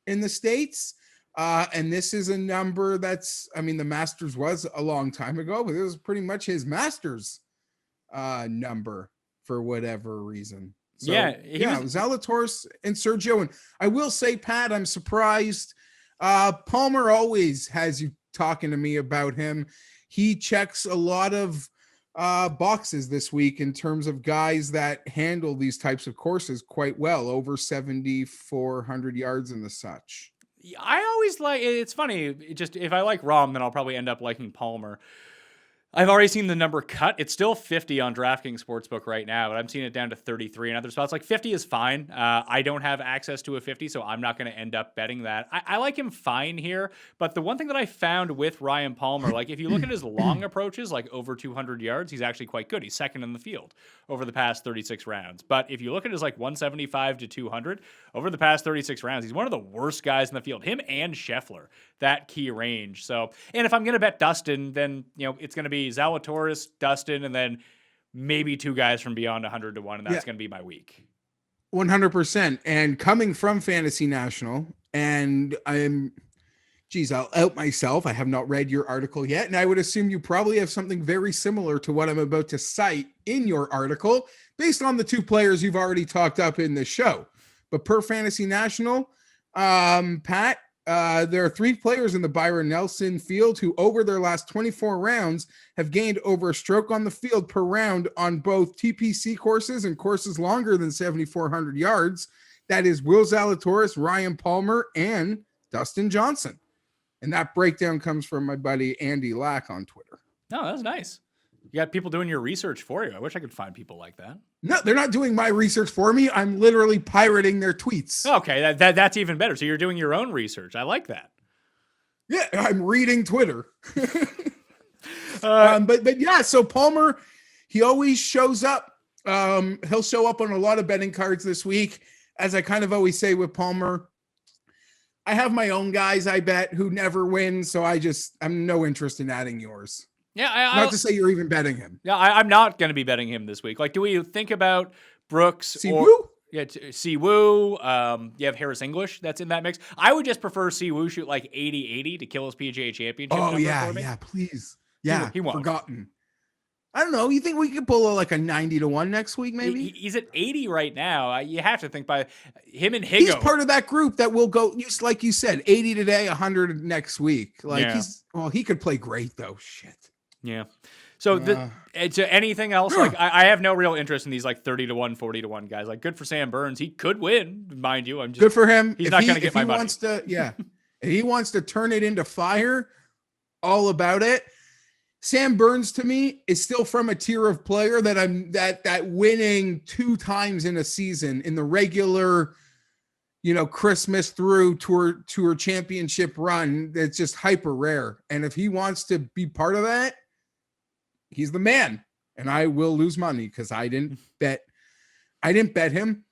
in the States. And this is a number that's, the Masters was a long time ago, but it was pretty much his Masters number for whatever reason. So, Zalatoris and Sergio. And I will say, Pat, I'm surprised. Palmer always has you talking to me about him. He checks a lot of boxes this week in terms of guys that handle these types of courses quite well, over 7,400 yards and the such. I always it's funny. If I like Rahm, then I'll probably end up liking Palmer. I've already seen the number cut. It's still 50 on DraftKings Sportsbook right now, but I'm seeing it down to 33 in other spots. 50 is fine. I don't have access to a 50, so I'm not going to end up betting that. I like him fine here, but the one thing that I found with Ryan Palmer, if you look at his long approaches, over 200 yards, he's actually quite good. He's second in the field over the past 36 rounds. But if you look at his 175 to 200 over the past 36 rounds, he's one of the worst guys in the field. Him and Scheffler, that key range. So, and if I'm going to bet Dustin, then it's going to be Zalatoris, Dustin, and then maybe 2 guys from beyond 100 to 1, and that's going to be my week. 100%. And coming from Fantasy National, and I'll out myself. I have not read your article yet, and I would assume you probably have something very similar to what I'm about to cite in your article, based on the 2 players you've already talked up in the show. But per Fantasy National, Pat, there are 3 players in the Byron Nelson field who over their last 24 rounds have gained over a stroke on the field per round on both TPC courses and courses longer than 7,400 yards. That is Will Zalatoris, Ryan Palmer, and Dustin Johnson. And that breakdown comes from my buddy Andy Lack on Twitter. Oh, that's nice. You got people doing your research for you. I wish I could find people like that. No, they're not doing my research for me. I'm literally pirating their tweets. Okay, that's even better. So you're doing your own research. I like that. Yeah, I'm reading Twitter. But yeah, so Palmer, he always shows up. He'll show up on a lot of betting cards this week. As I kind of always say with Palmer, I have my own guys, I bet, who never win. So I'm no interest in adding yours. Yeah, not to say you're even betting him. Yeah, I'm not going to be betting him this week. Do we think about Brooks Siwoo? Yeah, Siwoo. You have Harris English that's in that mix. I would just prefer Siwoo shoot 80-80 to kill his PGA Championship. Oh yeah, for me. Yeah, please. Yeah, he won't. Forgotten. I don't know. You think we could pull a 90 to 1 next week? Maybe he's at 80 right now. You have to think by him and Higo. He's part of that group that will go. Like you said, 80 today, 100 next week. He could play great though. Shit. Yeah. So anything else? Like I have no real interest in these like 30-1, 40-1 guys. Like good for Sam Burns. He could win, mind you. I'm just good for him. He's not going to get my money. If he wants to turn it into fire, all about it. Sam Burns to me is still from a tier of player that winning 2 times in a season in the regular, Christmas through tour championship run. That's just hyper rare. And if he wants to be part of that, he's the man. And I will lose money because I didn't bet him.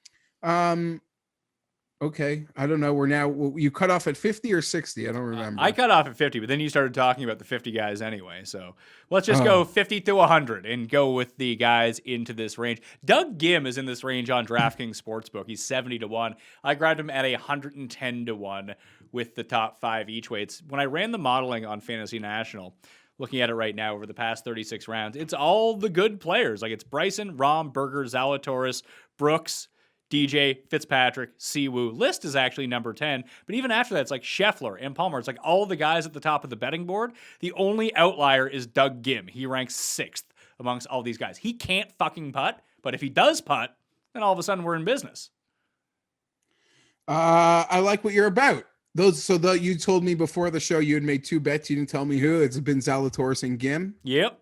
Okay. I don't know. You cut off at 50 or 60. I don't remember. I cut off at 50, but then you started talking about the 50 guys anyway. So let's just go 50 to 100 and go with the guys into this range. Doug Gim is in this range on DraftKings Sportsbook. He's 70-1. I grabbed him at 110-1 with the top 5 each way. It's when I ran the modeling on Fantasy National, looking at it right now over the past 36 rounds, it's all the good players. Like it's Bryson, Rahm, Berger, Zalatoris, Brooks, DJ, Fitzpatrick, Siwoo. List is actually number 10. But even after that, it's like Scheffler and Palmer. It's like all the guys at the top of the betting board. The only outlier is Doug Gim. He ranks 6th amongst all these guys. He can't fucking putt, but if he does putt, then all of a sudden we're in business. I like what you're about. You told me before the show you had made 2 bets. You didn't tell me who. It's been Zalatoris and Gim. Yep.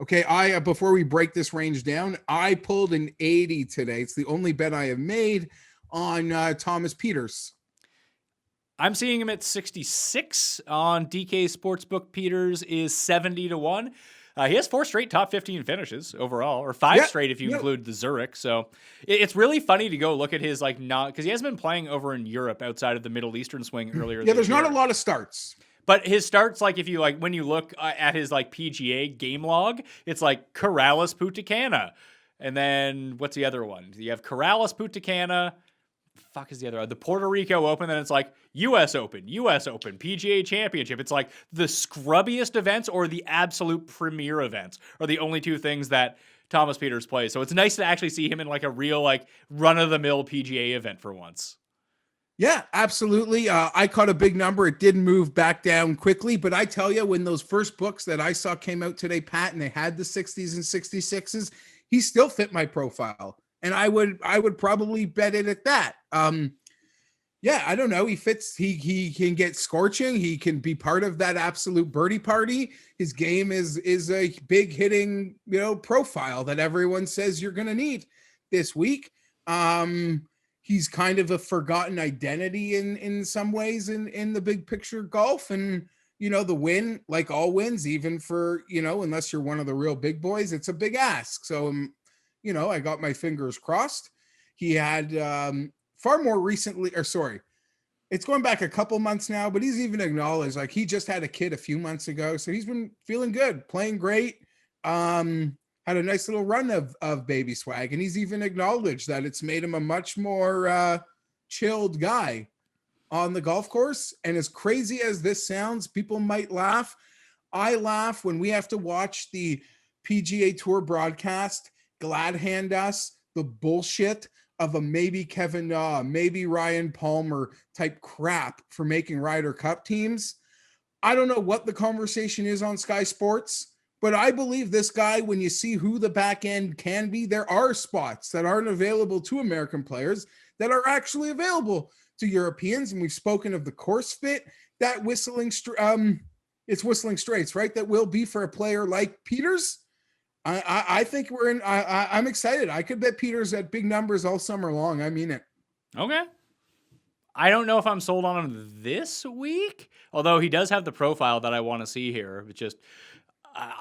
Okay, before we break this range down, I pulled an 80 today. It's the only bet I have made on Thomas Pieters. I'm seeing him at 66 on DK Sportsbook. Peters is 70-1. He has 4 straight top 15 finishes overall, or 5 straight if you include the Zurich. So it's really funny to go look at his because he hasn't been playing over in Europe outside of the Middle Eastern swing earlier. Yeah, there's not a lot of starts. But his starts, like if you when you look at his PGA game log, it's like Corrales, Punta and then what's the other one? You have Corrales, Punta Cana. Fuck is the other one? The Puerto Rico Open. Then it's like U.S. Open, PGA Championship. It's like the scrubbiest events or the absolute premier events are the only 2 things that Thomas Pieters plays. So it's nice to actually see him in a real run of the mill PGA event for once. Yeah, absolutely. I caught a big number. It did move back down quickly, but I tell you, when those first books that I saw came out today, Pat, and they had the 60s and 66s, he still fit my profile, and I would probably bet it at that. Yeah, I don't know. He fits. He can get scorching. He can be part of that absolute birdie party. His game is a big hitting profile that everyone says you're going to need this week. He's kind of a forgotten identity in some ways in the big picture golf. And, the win, like all wins, even for, unless you're one of the real big boys, it's a big ask. So, I got my fingers crossed. He had far more recently, it's going back a couple months now, but he's even acknowledged, he just had a kid a few months ago. So he's been feeling good, playing great. Had a nice little run of baby swag, and he's even acknowledged that it's made him a much more chilled guy on the golf course. And as crazy as this sounds, people might laugh. I laugh when we have to watch the PGA Tour broadcast glad hand us the bullshit of a maybe Kevin Na, maybe Ryan Palmer type crap for making Ryder Cup teams. I don't know what the conversation is on Sky Sports, but I believe this guy, when you see who the back end can be, there are spots that aren't available to American players that are actually available to Europeans. And we've spoken of the course fit that it's Whistling Straits, right? That will be for a player like Pieters. I think we're in. I'm excited. I could bet Pieters at big numbers all summer long. I mean it. Okay. I don't know if I'm sold on him this week, although he does have the profile that I want to see here. It's just.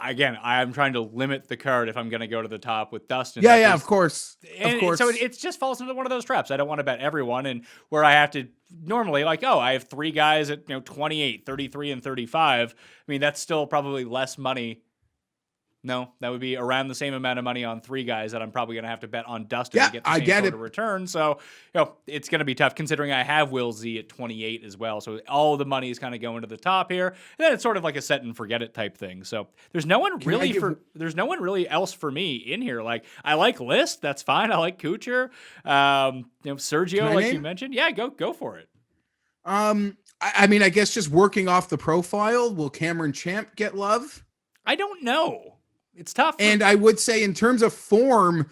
Again, I'm trying to limit the card if I'm going to go to the top with Dustin. Yeah, of course. Of course. So it just falls into one of those traps. I don't want to bet everyone, and where I have to normally I have 3 guys at 28, 33, and 35. I mean, that's still probably less money. No, that would be around the same amount of money on 3 guys that I'm probably going to have to bet on Dustin to get the same sort of return. So, it's going to be tough considering I have Will Z at 28 as well. So all of the money is kind of going to the top here. And then it's sort of like a set and forget it type thing. So there's no one really else for me in here. I like List. That's fine. I like Kuchar. Sergio, like you mentioned. Yeah, go for it. I mean, I guess just working off the profile, will Cameron Champ get love? I don't know. It's tough. And I would say in terms of form,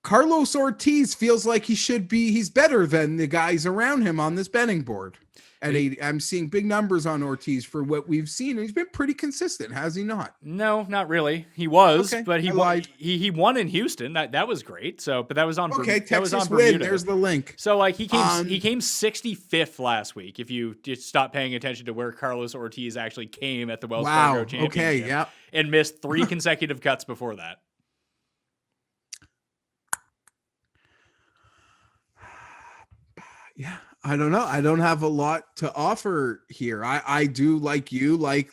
Carlos Ortiz feels like he's better than the guys around him on this betting board. I'm seeing big numbers on Ortiz for what we've seen. He's been pretty consistent, has he not? No, not really. He was, Okay, but he won in Houston. That was great. So, but that was on Texas Bermuda. win. There's the link. So like he came 65th last week. If you just stop paying attention to where Carlos Ortiz actually came at the Wells Fargo Championship, okay, yeah, and missed 3 consecutive cuts before that. Yeah, I don't know. I don't have a lot to offer here. I do like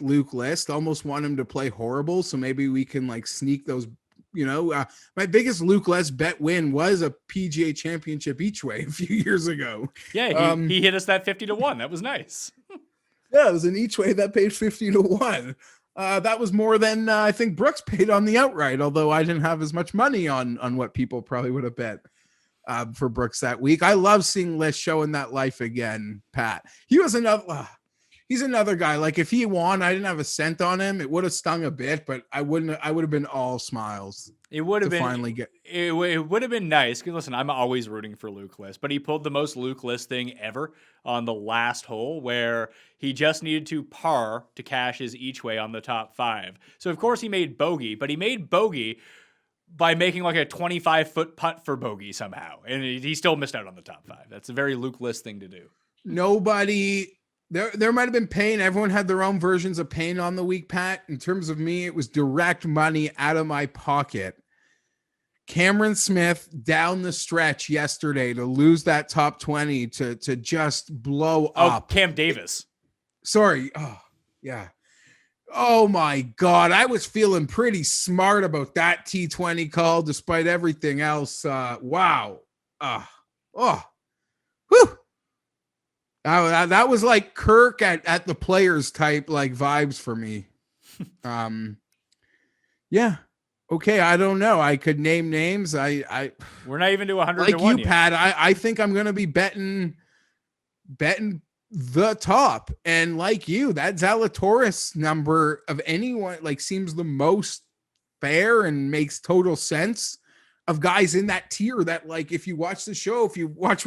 Luke List. Almost want him to play horrible, so maybe we can like sneak those. My biggest Luke List bet win was a PGA Championship each way a few years ago. Yeah, he hit us that 50-1. That was nice. Yeah, it was an each way that paid 50-1. That was more than I think Brooks paid on the outright, although I didn't have as much money on what people probably would have bet. For Brooks that week. I love seeing List showing that life again, Pat. He's another guy. Like if he won, I didn't have a cent on him. It would have stung a bit, but I would have been all smiles. It would have been finally get. It would have been nice. Because listen, I'm always rooting for Luke List, but he pulled the most Luke List thing ever on the last hole, where he just needed to par to cash his each way on the top 5. So of course he made bogey, but he made bogey by making like a 25-foot putt for bogey somehow. And he still missed out on the top 5. That's a very Luke List thing to do. Nobody, there might have been pain. Everyone had their own versions of pain on the week, Pat. In terms of me, it was direct money out of my pocket. Cameron Smith down the stretch yesterday to lose that top 20 to just blow up. Cam Davis. Sorry. Oh, yeah. Oh my God. I was feeling pretty smart about that T20 call despite everything else. Wow. Whew. That was like Kirk at the players type like vibes for me. Yeah. Okay. I don't know. I could name names. We're not even to 100 like to 1 you, yet. Pat. I think I'm going to be betting the top, and like you, that Zalatoris number of anyone like seems the most fair and makes total sense of guys in that tier that like if you watch the show, if you watch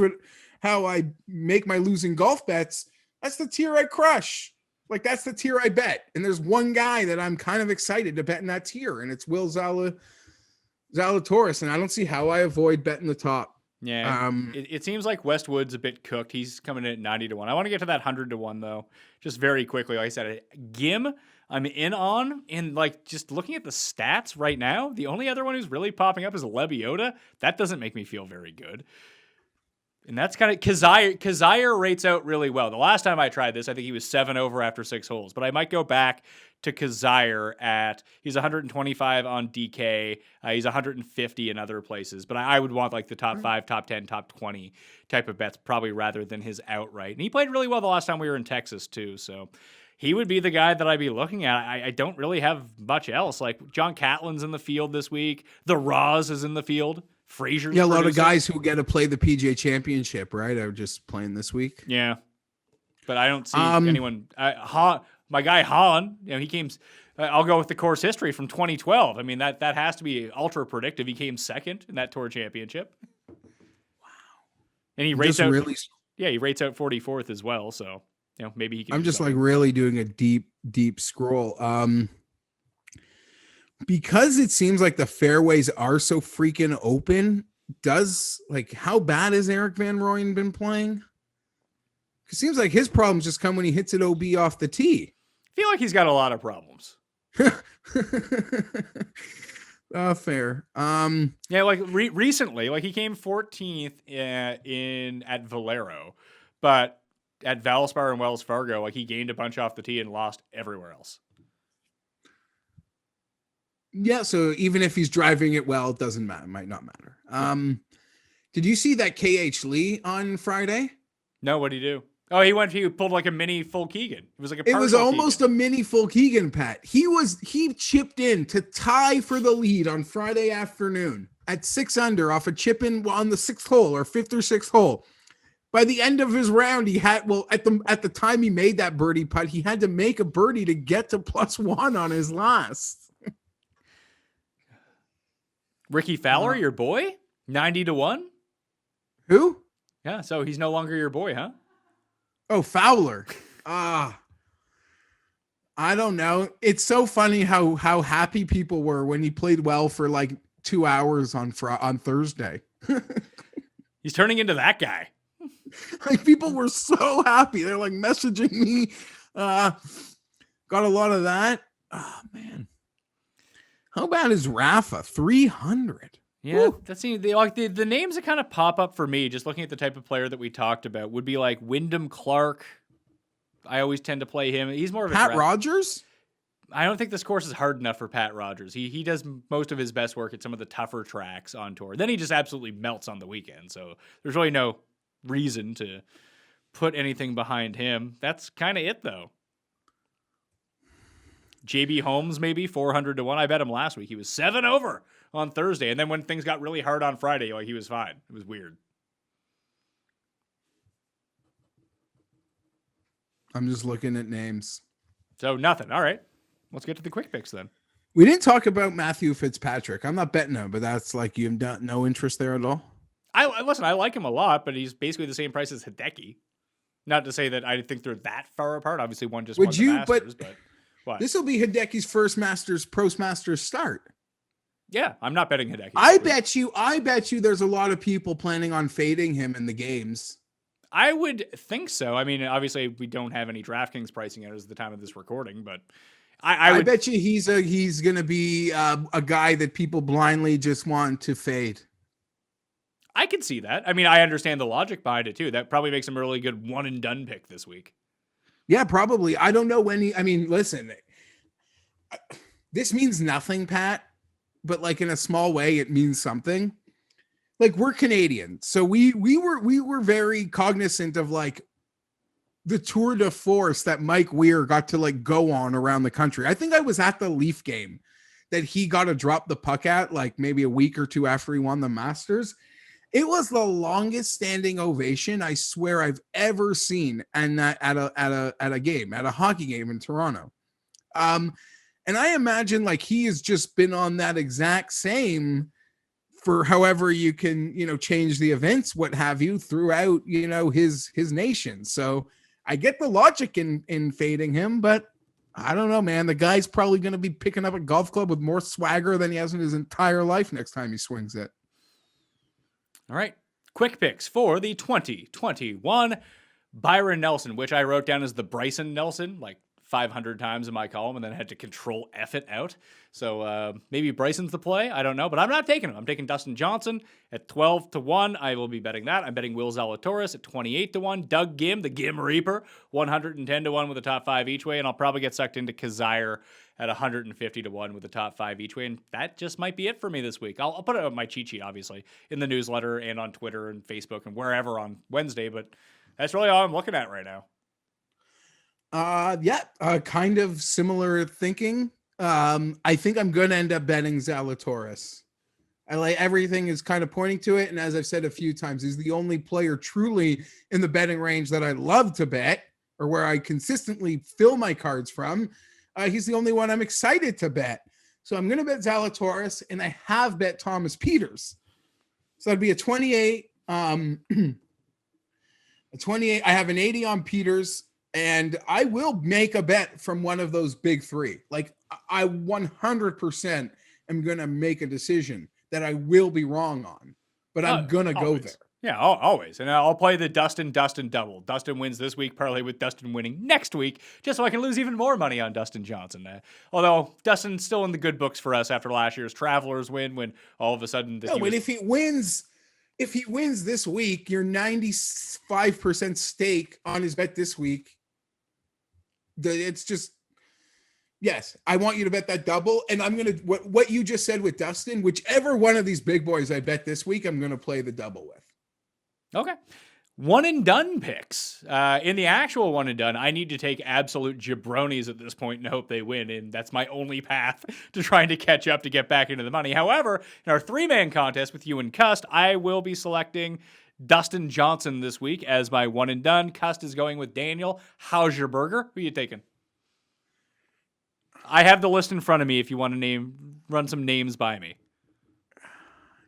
how I make my losing golf bets, that's the tier I crush. Like that's the tier I bet. And there's one guy that I'm kind of excited to bet in that tier, and it's Will Zalatoris, and I don't see how I avoid betting the top. Yeah, it seems like Westwood's a bit cooked. He's coming in at 90 to 1. I want to get to that 100 to 1 though, just very quickly. Like I said, Gim, I'm in on, and like just looking at the stats right now, the only other one who's really popping up is Lebiota. That doesn't make me feel very good. And that's kind of Kazire rates out really well. The last time I tried this, I think he was 7 over after 6 holes, but I might go back to Kazire he's 125 on DK. He's 150 in other places, but I would want like the top 5, top 10, top 20 type of bets probably rather than his outright. And he played really well the last time we were in Texas too. So he would be the guy that I'd be looking at. I don't really have much else. Like John Catlin's in the field this week. The Roz is in the field. Frazier's a lot of guys who get to play the PGA Championship, right? Are just playing this week. Yeah, but I don't see anyone. My guy Han, he came. I'll go with the course history from 2012. I mean that has to be ultra predictive. He came second in that Tour Championship. Wow, and he rates out. He rates out 44th as well. So maybe he can. I'm just like really doing a deep scroll. Because it seems like the fairways are so freaking open, how bad has Eric Van Rooyen been playing? It seems like his problems just come when he hits it OB off the tee. I feel like he's got a lot of problems. Fair. Yeah, like recently, like he came 14th at Valero, but at Valspar and Wells Fargo, like he gained a bunch off the tee and lost everywhere else. Yeah, so even if he's driving it well, it doesn't matter. It might not matter. Did you see that KH Lee on Friday? No, what did he do? Oh, he pulled like a mini full Keegan. It was like it was almost Keegan. A mini full Keegan, Pat. He chipped in to tie for the lead on Friday afternoon at 6 under off a chip in on the 6th hole or 5th or 6th hole. By the end of his round, he had at the time he made that birdie putt, he had to make a birdie to get to +1 on his last. Ricky Fowler, your boy, 90-1. Who? Yeah, so he's no longer your boy, huh? Oh, Fowler. I don't know. It's so funny how happy people were when he played well for like 2 hours on Thursday. He's turning into that guy. Like people were so happy. They're like messaging me. Got a lot of that. Oh man. How bad is Rafa? 300. Yeah, that's the names that kind of pop up for me, just looking at the type of player that we talked about, would be like Wyndham Clark. I always tend to play him. He's more of a Pat Rogers. I don't think this course is hard enough for Pat Rogers. He does most of his best work at some of the tougher tracks on tour. Then he just absolutely melts on the weekend. So there's really no reason to put anything behind him. That's kind of it, though. JB Holmes, maybe 400-1. I bet him last week. He was 7 over on Thursday. And then when things got really hard on Friday, like he was fine. It was weird. I'm just looking at names. So nothing. All right. Let's get to the quick picks then. We didn't talk about Matthew Fitzpatrick. I'm not betting him, but that's like you have no interest there at all. Listen, I like him a lot, but he's basically the same price as Hideki. Not to say that I think they're that far apart. Obviously, one just won the Masters, but what? This will be Hideki's first Pro Masters start. Yeah, I'm not betting Hideki. I bet you there's a lot of people planning on fading him in the games. I would think so. I mean, obviously, we don't have any DraftKings pricing at the time of this recording, but I bet you he's going to be a guy that people blindly just want to fade. I can see that. I mean, I understand the logic behind it too. That probably makes him a really good one and done pick this week. Yeah, probably. I don't know when listen, this means nothing, Pat, but like in a small way, it means something. Like we're Canadian. So we were very cognizant of like the tour de force that Mike Weir got to like go on around the country. I think I was at the Leaf game that he got to drop the puck at like maybe a week or two after he won the Masters. It was the longest standing ovation I swear I've ever seen, and at a hockey game in Toronto. And I imagine like he has just been on that exact same for however you can, change the events, what have you, throughout, his nation. So I get the logic in fading him, but I don't know, man. The guy's probably going to be picking up a golf club with more swagger than he has in his entire life next time he swings it. All right. Quick picks for the 2021 Byron Nelson, which I wrote down as the Bryson Nelson, like 500 times in my column, and then had to control F it out. So maybe Bryson's the play. I don't know, but I'm not taking him. I'm taking Dustin Johnson at 12-1. I will be betting that. I'm betting Will Zalatoris at 28-1. Doug Gim, the Gim Reaper, 110-1 with a top 5 each way, and I'll probably get sucked into Kazire at 150-1 with the top 5 each way, and that just might be it for me this week. I'll put it on my cheat sheet, obviously, in the newsletter and on Twitter and Facebook and wherever on Wednesday, but that's really all I'm looking at right now. Kind of similar thinking. I think I'm going to end up betting Zalatoris. I like everything is kind of pointing to it. And as I've said a few times, he's the only player truly in the betting range that I love to bet or where I consistently fill my cards from. He's the only one I'm excited to bet. So I'm going to bet Zalatoris, and I have bet Thomas Peters. So that'd be a 28. A 28. I have an 80 on Peters. And I will make a bet from one of those big three. Like I 100% am going to make a decision that I will be wrong on, but I'm going to go there. Yeah, always. And I'll play the Dustin double. Dustin wins this week, parlay with Dustin winning next week, just so I can lose even more money on Dustin Johnson. Although Dustin's still in the good books for us after last year's Travelers win, when all of a sudden... if he wins this week, your 95% stake on his bet this week, it's just, yes, I want you to bet that double. And I'm going to, what you just said with Dustin, whichever one of these big boys I bet this week, I'm going to play the double with. Okay. One and done picks. In the actual one and done, I need to take absolute jabronis at this point and hope they win. And that's my only path to trying to catch up to get back into the money. However, in our 3-man contest with you and Cust, I will be selecting Dustin Johnson this week as my one and done. Cust is going with Daniel Hausberger. Who are you taking? I have the list in front of me if you want to run some names by me.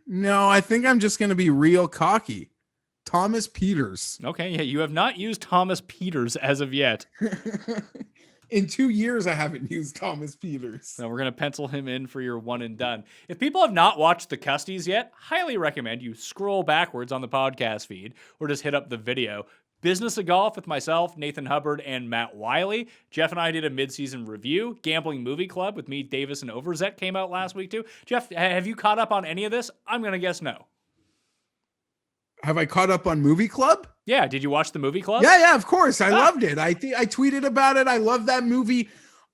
No, I think I'm just going to be real cocky. Thomas Peters. Okay, yeah, you have not used Thomas Peters as of yet. In 2 years, I haven't used Thomas Peters. So we're going to pencil him in for your one and done. If people have not watched the Custies yet, highly recommend you scroll backwards on the podcast feed or just hit up the video. Business of Golf with myself, Nathan Hubbard, and Matt Wiley. Jeff and I did a mid-season review. Gambling Movie Club with me, Davis, and Overzet came out last week too. Jeff, have you caught up on any of this? I'm going to guess no. Have I caught up on Movie Club? Yeah, did you watch the Movie Club? Yeah, of course. I loved it. I tweeted about it. I love that movie.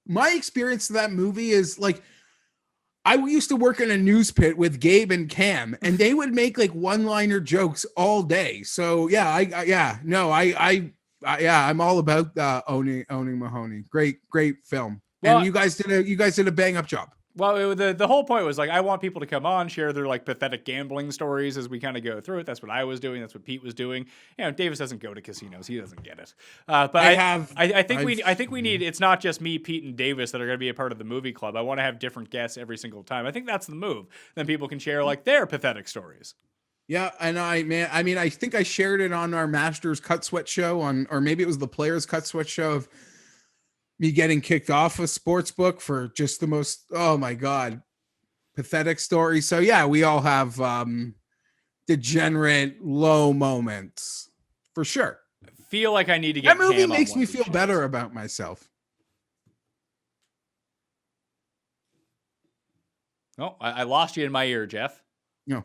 My experience of that movie is like, I used to work in a news pit with Gabe and Cam, and they would make like one-liner jokes all day. So yeah, I'm all about owning Mahoney. Great film. Well, and you guys did a bang up job. Well, the whole point was like, I want people to come on, share their like pathetic gambling stories as we kind of go through it. That's what I was doing. That's what Pete was doing. You know, Davis doesn't go to casinos. He doesn't get it. But I think we need, it's not just me, Pete, and Davis that are going to be a part of the movie club. I want to have different guests every single time. I think that's the move. Then people can share like their pathetic stories. Yeah, and I think I shared it on our Masters Cut Sweat show or maybe it was the Players Cut Sweat show of me getting kicked off a sportsbook for just the most, oh my God, pathetic story. So yeah, we all have degenerate low moments for sure. I feel like I need to get that movie makes me feel better about myself. Oh, I lost you in my ear, Jeff. No.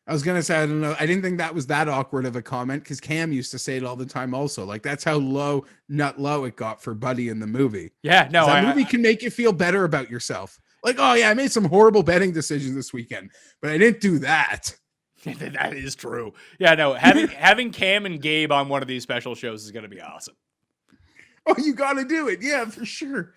I was gonna say, I don't know. I didn't think that was that awkward of a comment because Cam used to say it all the time. Also, like that's how low it got for Buddy in the movie. Yeah, no, that movie can make you feel better about yourself. Like, oh yeah, I made some horrible betting decisions this weekend, but I didn't do that. That is true. Yeah, no, having Cam and Gabe on one of these special shows is gonna be awesome. Oh, you got to do it, yeah, for sure,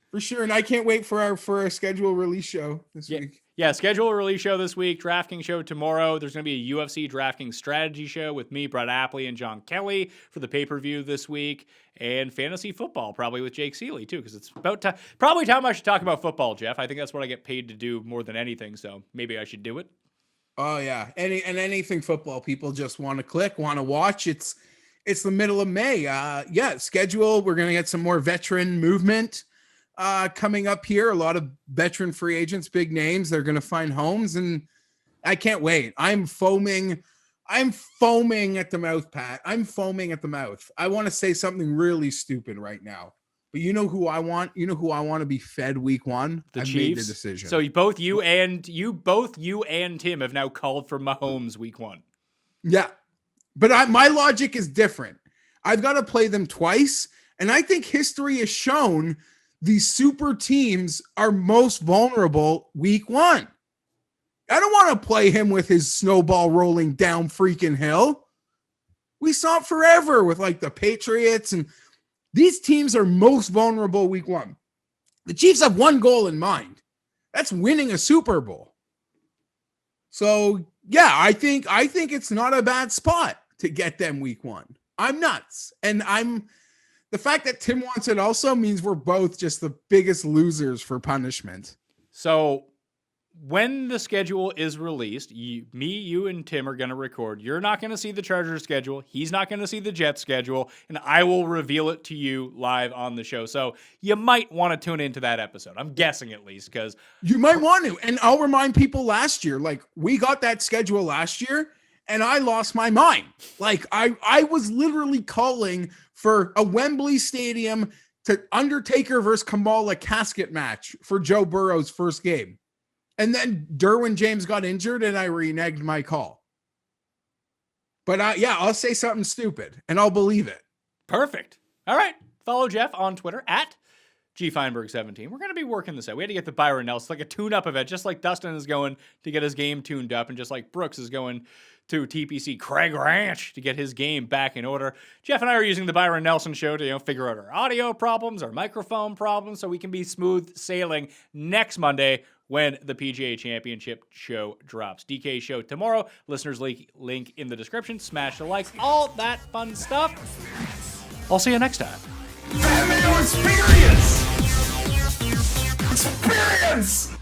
for sure. And I can't wait for our schedule release show this week. Yeah, schedule a release show this week, DraftKings show tomorrow. There's going to be a UFC DraftKings strategy show with me, Brett Apley, and John Kelly for the pay-per-view this week, and fantasy football probably with Jake Seeley too, because it's about probably time I should talk about football, Jeff. I think that's what I get paid to do more than anything, so maybe I should do it. Oh yeah, anything football, people just want to click, want to watch. It's the middle of May. Schedule. We're going to get some more veteran movement coming up here. A lot of veteran free agents, big names. They're going to find homes, and I can't wait. I'm foaming at the mouth, Pat. I'm foaming at the mouth. I want to say something really stupid right now, but you know who I want? You know who I want to be fed week one? The I've Chiefs. made the decision. So both you and Tim have now called for Mahomes week one. Yeah, but my logic is different. I've got to play them twice, and I think history has shown these super teams are most vulnerable week one. I don't want to play him with his snowball rolling down freaking hill. We saw it forever with like the Patriots, and these teams are most vulnerable week one. The Chiefs have one goal in mind. That's winning a Super Bowl. So yeah, I think it's not a bad spot to get them week one. I'm nuts. And the fact that Tim wants it also means we're both just the biggest losers for punishment. So when the schedule is released, you and Tim are going to record. You're not going to see the Chargers schedule. He's not going to see the Jets schedule. And I will reveal it to you live on the show. So you might want to tune into that episode. I'm guessing at least because you might want to. And I'll remind people last year, like we got that schedule last year and I lost my mind. Like I was literally calling for a Wembley Stadium to Undertaker versus Kamala casket match for Joe Burrow's first game. And then Derwin James got injured and I reneged my call. But I'll say something stupid and I'll believe it. Perfect. All right. Follow Jeff on Twitter at GFienberg17. We're going to be working this out. We had to get the Byron Nelson, like a tune-up event, just like Dustin is going to get his game tuned up and just like Brooks is going to TPC Craig Ranch to get his game back in order. Jeff and I are using the Byron Nelson show to figure out our audio problems, our microphone problems, so we can be smooth sailing next Monday when the PGA Championship show drops. DK show tomorrow. Listeners link in the description. Smash the likes, all that fun stuff. I'll see you next time. Mayo experience! Experience!